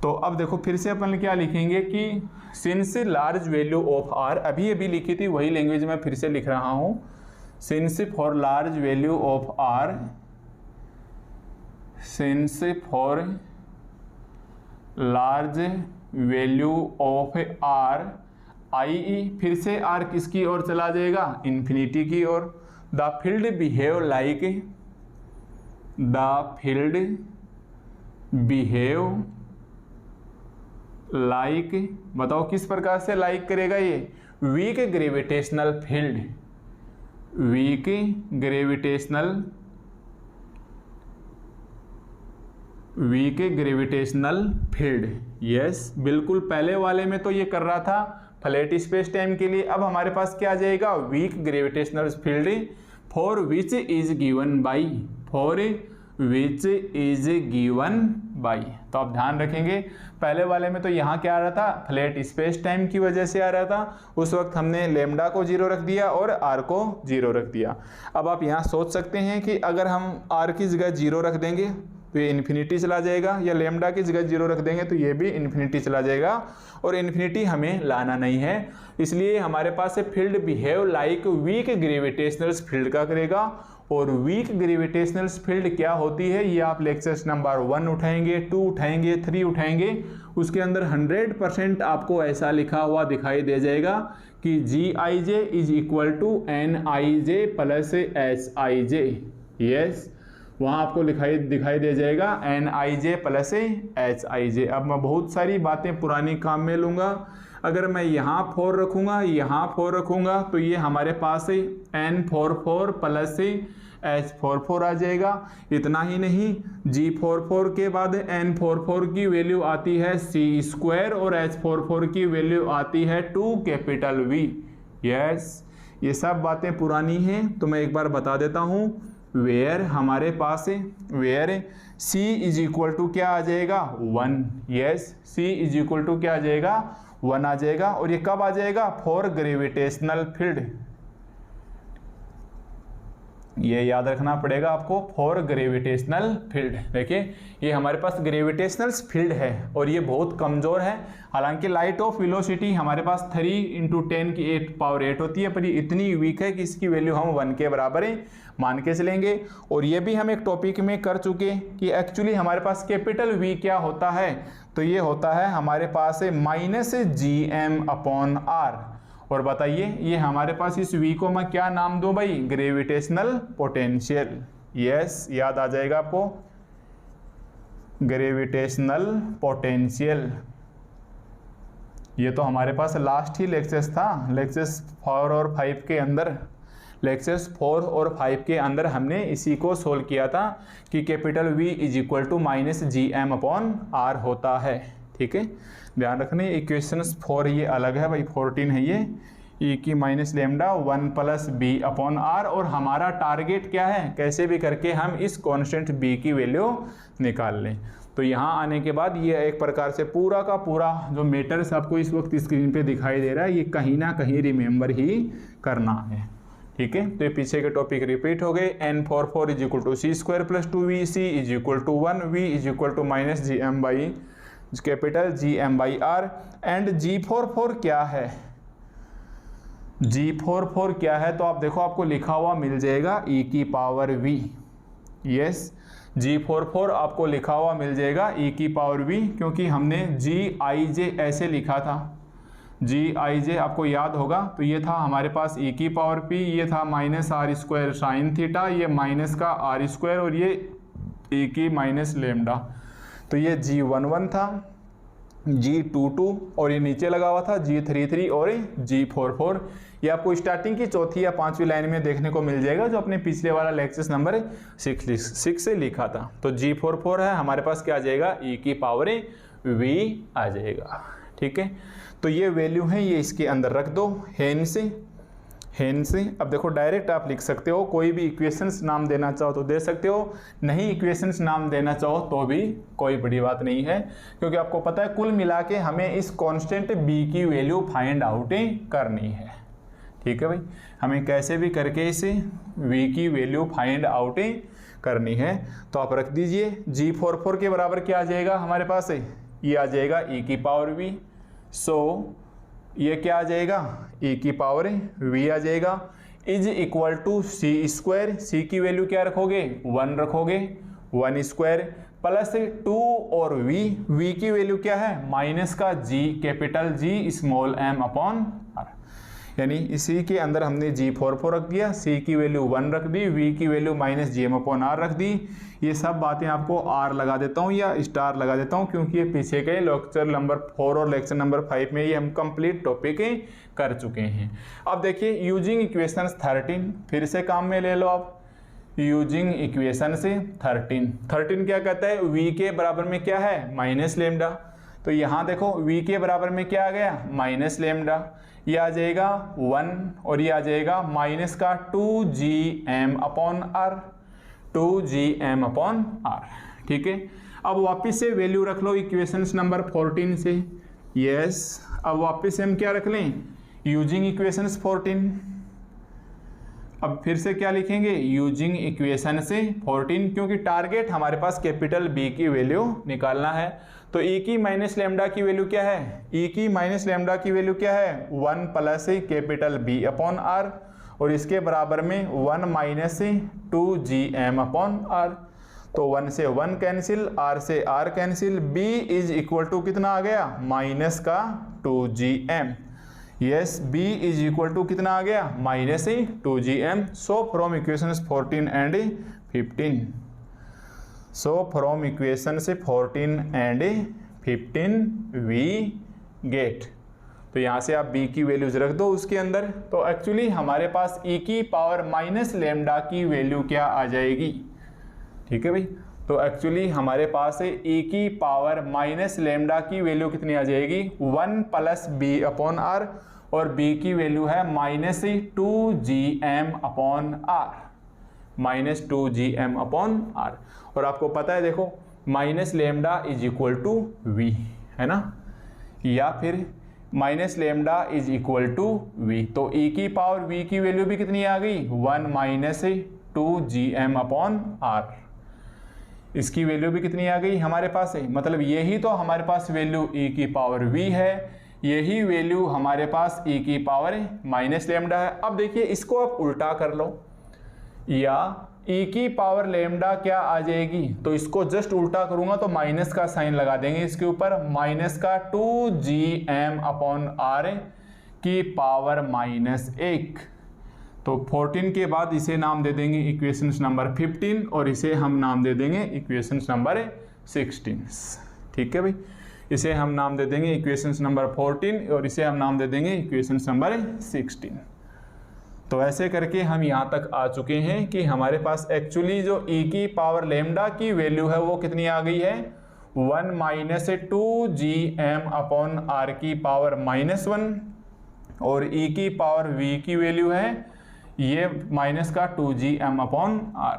तो अब देखो फिर से अपन क्या लिखेंगे कि since large value of R, अभी लिखी थी वही लैंग्वेज में फिर से लिख रहा हूँ, since for large value of r, since for large value of r i, फिर से आर किसकी ओर चला जाएगा, इन्फिनिटी की ओर। The field behave like, the field behave like, बताओ किस प्रकार से लाइक करेगा ये, weak gravitational field, weak gravitational, weak gravitational field. Yes, बिल्कुल पहले वाले में तो ये कर रहा था फ्लैट स्पेस टाइम के लिए, अब हमारे पास क्या आ जाएगा, weak gravitational field for which is given by, for which is given by. तो आप ध्यान रखेंगे पहले वाले में तो यहाँ क्या आ रहा था, फ्लैट स्पेस टाइम की वजह से आ रहा था, उस वक्त हमने लेमडा को 0 रख दिया और आर को 0 रख दिया। अब आप यहाँ सोच सकते हैं कि अगर हम आर की जगह 0 रख देंगे तो ये इन्फिनिटी चला जाएगा, या लेमडा की जगह 0 रख देंगे तो ये भी इन्फिनिटी चला जाएगा, और इन्फिनिटी हमें लाना नहीं है। इसलिए हमारे पास से field behave like weak gravitational field का करेगा, और वीक ग्रेविटेशनल फील्ड क्या होती है ये आप लेक्चर्स नंबर 1 उठाएंगे, 2 उठाएंगे, 3 उठाएंगे, उसके अंदर 100% आपको ऐसा लिखा हुआ दिखाई दे जाएगा कि Gij is equal to Nij plus Sij। Yes, वहाँ आपको दिखाई दे जाएगा Nij प्लस Hij। अब मैं बहुत सारी बातें पुरानी काम में लूँगा, अगर मैं यहाँ 4 रखूँगा, यहाँ 4 रखूँगा, तो ये हमारे पास है N44 प्लस H44 आ जाएगा। इतना ही नहीं, G44 के बाद N44 की वैल्यू आती है C² और H44 की वैल्यू आती है 2 कैपिटल V। यस, ये सब बातें पुरानी हैं, तो मैं एक बार बता देता हूँ। वेयर हमारे पास है, where C is equal to क्या आ जाएगा 1। Yes, C is equal to क्या आ जाएगा 1 आ जाएगा। और ये कब आ जाएगा, फॉर ग्रेविटेशनल फील्ड। ये याद रखना पड़ेगा आपको, फॉर ग्रेविटेशनल फील्ड। देखिए ये हमारे पास ग्रेविटेशनल फील्ड है और ये बहुत कमज़ोर है। हालांकि लाइट ऑफ वेलोसिटी हमारे पास 3 × 10⁸ होती है, पर ये इतनी वीक है कि इसकी वैल्यू हम 1 के बराबर ही मान के चलेंगे। और ये भी हम एक टॉपिक में कर चुके कि एक्चुअली हमारे पास कैपिटल V क्या होता है, तो ये होता है हमारे पास -Gm/r। और बताइए ये हमारे पास इस V को मैं क्या नाम दूं भाई, ग्रेविटेशनल पोटेंशियल। यस, याद आ जाएगा आपको, ग्रेविटेशनल पोटेंशियल। ये तो हमारे पास लास्ट ही लेक्चर्स था, लेक्चर्स 4 और 5 के अंदर, लेक्चर्स 4 और 5 के अंदर हमने इसी को सोल्व किया था कि capital V is equal to -Gm/r होता है। ठीक है, ध्यान रखना, इक्वेशंस 4 ये अलग है भाई, 14 है ये, e की माइनस लेमडा 1 + b/r। और हमारा टारगेट क्या है, कैसे भी करके हम इस कांस्टेंट b की वैल्यू निकाल लें। तो यहाँ आने के बाद ये एक प्रकार से पूरा का पूरा जो मैटर्स आपको इस वक्त स्क्रीन पे दिखाई दे रहा है, ये कहीं ना कहीं रिमेंबर ही करना है। ठीक है, तो ये पीछे के टॉपिक रिपीट हो गए। N44 = C² + 2V, C = 1, V = -Gm/r। And G44 क्या है, G44 क्या है, तो आप देखो आपको लिखा हुआ मिल जाएगा e⁻V। यस, G44 आपको लिखा हुआ मिल जाएगा e⁻V, क्योंकि हमने Gij ऐसे लिखा था, Gij आपको याद होगा, तो ये था हमारे पास e⁻p, ये था -r² sin थीटा, ये माइनस का r² और ये e की माइनस लेमडा। तो ये G11 था, G22 और ये नीचे लगा हुआ था G33 और G44। ये आपको स्टार्टिंग की चौथी या 5वीं लाइन में देखने को मिल जाएगा, जो अपने पिछले वाला लेक्चर नंबर 6 से लिखा था। तो G44 है हमारे पास, क्या आ जाएगा e⁻V आ जाएगा। ठीक है, तो ये वैल्यू है, ये इसके अंदर रख दो हैंड से। अब देखो डायरेक्ट आप लिख सकते हो, कोई भी इक्वेशंस नाम देना चाहो तो दे सकते हो, नहीं इक्वेशंस नाम देना चाहो तो भी कोई बड़ी बात नहीं है, क्योंकि आपको पता है कुल मिला के हमें इस कांस्टेंट b की वैल्यू फाइंड आउट करनी है। ठीक है भाई, हमें कैसे भी करके इसे v की वैल्यू फाइंड आउट करनी है। तो आप रख दीजिए G44 के बराबर क्या आ जाएगा हमारे पास है, ये आ जाएगा e⁻V। सो ये क्या आ जाएगा e⁻V आ जाएगा, is equal to C², C की वैल्यू क्या रखोगे 1 रखोगे, 1² प्लस 2 और V की वैल्यू क्या है माइनस का G कैपिटल G/m/r। यानी इसी के अंदर हमने G44 रख दिया, C की वैल्यू 1 रख दी, V की वैल्यू -Gm/r रख दी। ये सब बातें आपको R लगा देता हूँ या स्टार लगा देता हूँ, क्योंकि ये पीछे के लेक्चर नंबर 4 और लेक्चर नंबर 5 में ये हम कंप्लीट टॉपिक कर चुके हैं। अब देखिए यूजिंग इक्वेशंस 13 फिर से काम में ले लो आप। यूजिंग इक्वेशन से 13 क्या कहता है, V के बराबर में क्या है माइनस लेमडा। तो यहाँ देखो V के बराबर में क्या आ गया माइनस लेमडा, ये आ जाएगा 1 और ये आ जाएगा माइनस का 2Gm/r, 2Gm/r। ठीक है, अब वापस से वैल्यू रख लो इक्वेशंस नंबर 14 से। यस, अब वापस से हम क्या रख लें यूजिंग इक्वेशंस 14। अब फिर से क्या लिखेंगे यूजिंग इक्वेशन से 14, क्योंकि टारगेट हमारे पास कैपिटल B की वैल्यू निकालना है। तो e की माइनस लेमडा की वैल्यू क्या है, e की माइनस लेमडा की वैल्यू क्या है 1 प्लस कैपिटल B/r और इसके बराबर में 1 माइनस 2Gm/r। तो 1 से 1 कैंसिल, r से r cancel, b is equal to कितना आ गया माइनस का 2Gm। Yes, b is equal to कितना आ गया minus 2Gm। So from equations 14 and 15, so from equation से 14 एंड 15 वी गेट तो यहाँ से आप b की वैल्यूज रख दो उसके अंदर। तो एक्चुअली हमारे पास e की पावर माइनस लेमडा की वैल्यू क्या आ जाएगी, ठीक है भाई। तो एक्चुअली हमारे पास है e की पावर माइनस लेमडा की वैल्यू कितनी आ जाएगी 1 प्लस बी अपॉन आर, और b की वैल्यू है minus 2gm upon R, minus 2gm upon R. और आपको पता है देखो minus lambda is equal to V, है ना, या फिर minus lambda is equal to V. तो e की पावर v की वैल्यू भी कितनी आ गई 1 माइनस 2gm अपॉन आर, इसकी वैल्यू भी कितनी आ गई हमारे पास है। मतलब यही तो हमारे पास वैल्यू e की पावर v है, यही वैल्यू हमारे पास e की पावर माइनस लेमडा है। अब देखिए इसको आप उल्टा कर लो, या e की पावर लेमडा क्या आ जाएगी, तो इसको जस्ट उल्टा करूंगा तो माइनस का साइन लगा देंगे इसके ऊपर, माइनस का 2gm अपॉन आर की पावर -1। तो 14 के बाद इसे नाम दे देंगे इक्वेशंस नंबर 15 और इसे हम नाम दे देंगे इक्वेशंस नंबर 16, ठीक है भाई। इसे हम नाम दे देंगे इक्वेशंस नंबर 14 और इसे हम नाम दे देंगे इक्वेशंस नंबर 16। तो ऐसे करके हम यहाँ तक आ चुके हैं कि हमारे पास एक्चुअली जो e की पावर लेमडा की वैल्यू है वो कितनी आ गई है 1 माइनस 2gm अपॉन r की पावर -1, और e की पावर v की वैल्यू है ये माइनस का 2gm अपॉन r,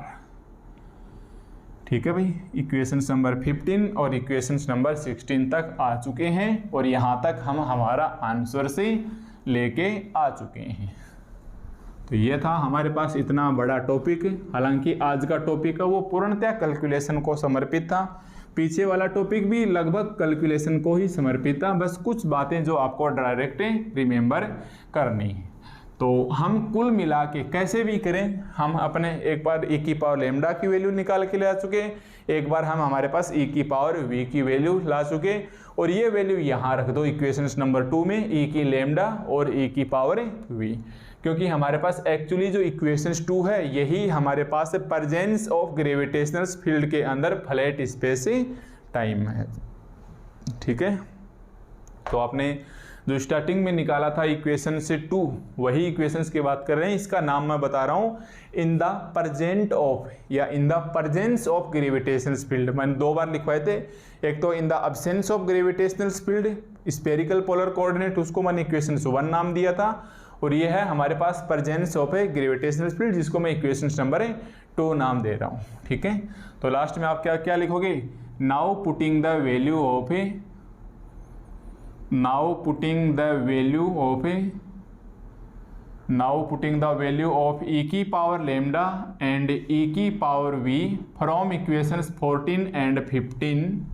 ठीक है भाई। इक्वेशंस नंबर 15 और इक्वेशंस नंबर 16 तक आ चुके हैं और यहाँ तक हम हमारा आंसर से लेके आ चुके हैं। तो ये था हमारे पास इतना बड़ा टॉपिक। हालांकि आज का टॉपिक है वो पूर्णतः कैलकुलेशन को समर्पित था, पीछे वाला टॉपिक भी लगभग कैलकुलेशन को ही समर्पित था, बस कुछ बातें जो आपको डायरेक्ट रिमेंबर करनी है। तो हम कुल मिला के कैसे भी करें, हम अपने एक बार e की पावर लेमडा की वैल्यू निकाल के ला चुके, एक बार हम हमारे पास e की पावर v की वैल्यू ला चुके, और ये वैल्यू यहाँ रख दो इक्वेशंस नंबर 2 में, e की लेमडा और e की पावर v, क्योंकि हमारे पास एक्चुअली जो इक्वेशंस 2 है यही हमारे पास प्रेजेंस ऑफ ग्रेविटेशनल फील्ड के अंदर फ्लैट स्पेस टाइम है, ठीक है। तो आपने जो स्टार्टिंग में निकाला था इक्वेशन से 2, वही इक्वेशंस की बात कर रहे हैं। इसका नाम मैं बता रहा हूँ इन द प्रेजेंट ऑफ या इन the presence of gravitational field. मैंने 2 बार लिखवाए थे, एक तो in the absence of gravitational field spherical polar coordinate, उसको मैंने इक्वेशन 1 नाम दिया था, और ये है हमारे पास presence of a gravitational field जिसको मैं इक्वेशन नंबर 2 नाम दे रहा हूँ, ठीक है। तो लास्ट में आप क्या क्या लिखोगे, now putting the value of A, now putting the value of e की पावर लेमडा and e की power v from equations 14 and 15,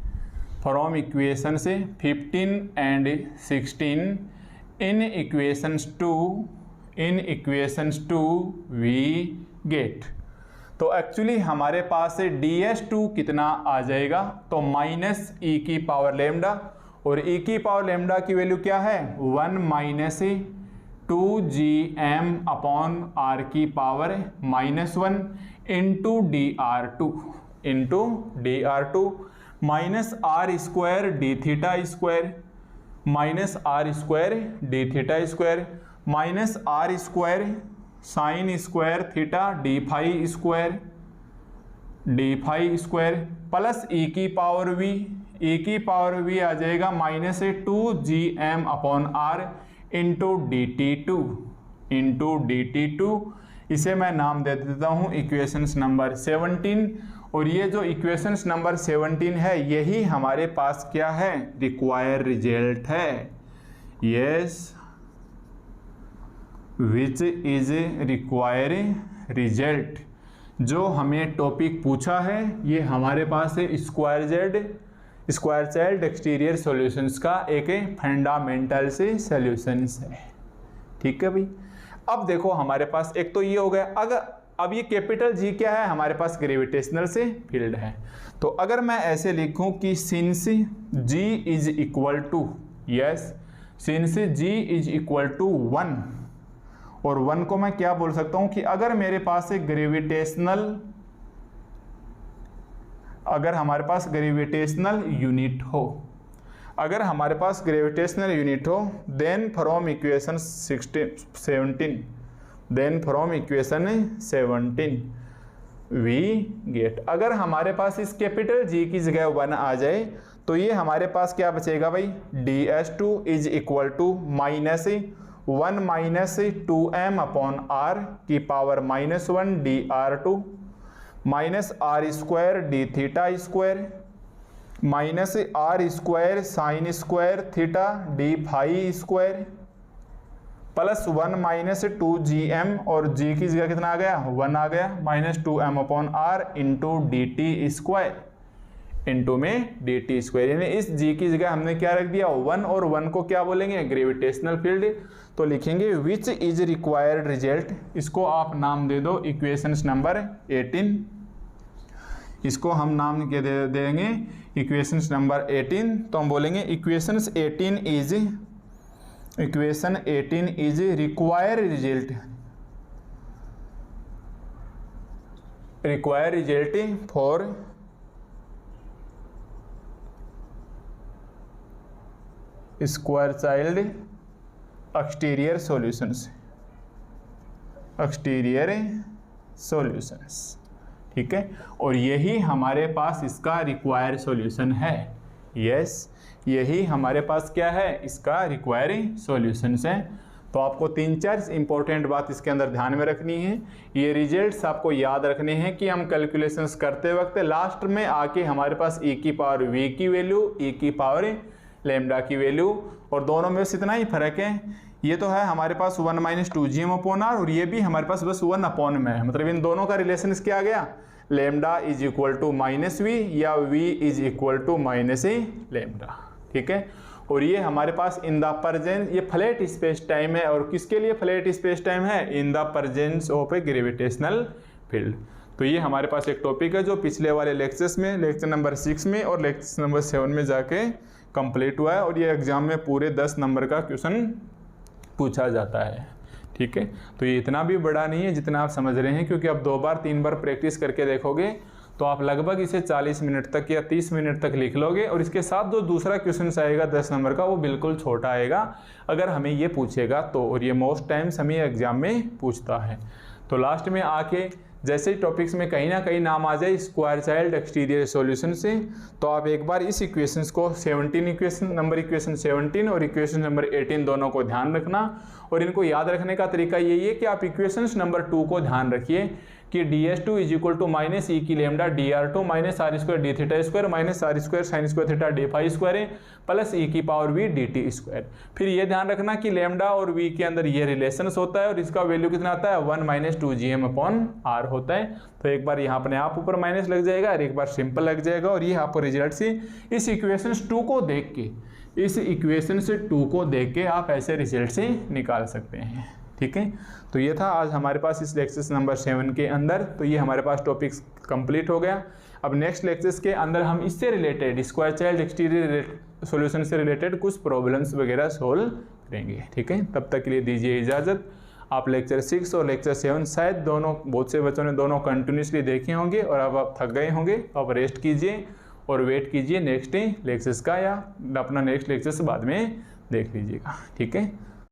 from equations 15 and 16 in equations 2 we get। तो एक्चुअली हमारे पास ds2 कितना आ जाएगा, तो माइनस e की पावर लेमडा, और e की पावर लेमडा की वैल्यू क्या है 1 माइनस 2gm अपॉन r की power -1 into dr2 minus r square D theta square, minus r square D theta square, minus r square sine square theta D phi square plus e की power v, e की power v आ जाएगा minus 2gm upon r into dt2। इसे मैं नाम दे देता हूँ equations number 17, और ये जो इक्वेशंस नंबर 17 है यही हमारे पास क्या है रिक्वायर्ड रिजल्ट है, yes which is required result. जो हमें टॉपिक पूछा है ये हमारे पास है स्क्वायर चाइल्ड एक्सटीरियर सॉल्यूशंस का एक फंडामेंटल से सॉल्यूशंस है, ठीक है भाई। अब देखो हमारे पास एक तो ये हो गया, अगर अब ये कैपिटल G क्या है हमारे पास ग्रेविटेशनल से फील्ड है, तो अगर मैं ऐसे लिखूं कि since G is equal to, yes since G is equal to 1, और 1 को मैं क्या बोल सकता हूं कि अगर मेरे पास एक ग्रेविटेशनल, अगर हमारे पास ग्रेविटेशनल यूनिट हो, अगर हमारे पास ग्रेविटेशनल यूनिट हो then from equation 17 we get, अगर हमारे पास इस कैपिटल जी की जगह 1 आ जाए तो ये हमारे पास क्या बचेगा भाई, ds2 is equal to -1 - 2m upon r की power -1 dr2 minus r square D theta square minus r square sine square theta D phi square plus 1 - 2gm और g की जगह कितना आ गया, 1 आ गया, -2m upon r into D T square into में D T square, यानी इस g की जगह हमने क्या रख दिया 1, और 1 को क्या बोलेंगे, ग्रेविटेशनल फील्ड, तो लिखेंगे विच इज रिक्वायर्ड रिजल्ट, इसको आप नाम दे दो इक्वेशन नंबर 18, इसको हम नाम के दे देंगे इक्वेशन नंबर 18, तो हम बोलेंगे equation 18 is required result for square child exterior solutions, ठीक है, और यही हमारे पास इसका रिक्वायर सॉल्यूशन है, यस यही हमारे पास क्या है, इसका रिक्वायरिंग सॉल्यूशंस है। तो आपको 3-4 इंपॉर्टेंट बात इसके अंदर ध्यान में रखनी है, ये रिजल्ट्स आपको याद रखने हैं कि हम कैलकुलेशंस करते वक्त लास्ट में आके हमारे पास e की पावर v की वैल्यू, e की पावर लैम्डा की वैल्यू, और दोनों में बस इतना ही फर्क है, ये तो है हमारे पास 1 - 2gm अपॉन r, और ये भी हमारे पास बस 1 अपॉन में है, मतलब इन दोनों का रिलेशन क्या आ गया, lambda is equal to -v या v इज इक्वल टू -लैम्डा, ठीक है। और ये हमारे पास इन द प्रेजेंस, ये फ्लैट स्पेस टाइम है, और किसके लिए फ्लैट स्पेस टाइम है, in the presence of a gravitational field. तो ये हमारे पास एक टॉपिक है जो पिछले वाले लेक्चर्स में, लेक्चर नंबर 6 में और लेक्चर नंबर 7 में जाके कंप्लीट हुआ है, और ये एग्जाम में पूरे 10 नंबर का क्वेश्चन पूछा जाता है, ठीक है। तो ये इतना भी बड़ा नहीं है जितना आप समझ रहे हैं, क्योंकि आप 2 बार 3 बार प्रैक्टिस करके देखोगे तो आप लगभग इसे 40 मिनट तक या 30 मिनट तक लिख लोगे, और इसके साथ जो दूसरा क्वेश्चन आएगा 10 नंबर का वो बिल्कुल छोटा आएगा अगर हमें ये पूछेगा तो, और ये मोस्ट टाइम्स हमें एग्जाम में पूछता है। तो लास्ट में आके जैसे ही टॉपिक्स में कहीं ना कहीं नाम आ जाए स्क्वायर चाइल्ड एक्सटीरियर सॉल्यूशन से, तो आप एक बार इस इक्वेशंस को इक्वेशन नंबर 17 और इक्वेशन नंबर 18 दोनों को ध्यान रखना, और इनको याद रखने का तरीका यही है कि आप इक्वेशंस नंबर 2 को ध्यान रखिए कि ds2 is equal to -e की lambda dr2 minus r square D theta square minus r square sine square theta D phi square है प्लस e की पावर v dt स्क्वायर। फिर ये ध्यान रखना कि लैम्डा और v के अंदर ये रिलेशंस होता है, और इसका वैल्यू कितना आता है 1 - 2gm अपॉन r होता है। तो एक बार यहाँ अपने आप ऊपर माइनस लग जाएगा और एक बार सिंपल लग जाएगा, और ये आपको रिजल्ट से इस इक्वेशन 2 को देख के, इस इक्वेशन से 2 को देख के आप ऐसे रिजल्ट से निकाल सकते हैं, ठीक है। तो ये था आज हमारे पास इस लेक्चर नंबर 7 के अंदर, तो ये हमारे पास टॉपिक्स कंप्लीट हो गया। अब नेक्स्ट लेक्चर्स के अंदर हम इससे related square child exterior solution से रिलेटेड कुछ प्रॉब्लम्स वगैरह सोल्व करेंगे, ठीक है। तब तक के लिए दीजिए इजाज़त। आप लेक्चर 6 और लेक्चर 7 शायद दोनों, बहुत से बच्चों ने दोनों कंटिन्यूसली देखे होंगे, और अब आप थक गए होंगे, तो आप रेस्ट कीजिए और वेट कीजिए नेक्स्ट लेक्चर्स का, या अपना नेक्स्ट लेक्चर्स बाद में देख लीजिएगा, ठीक है।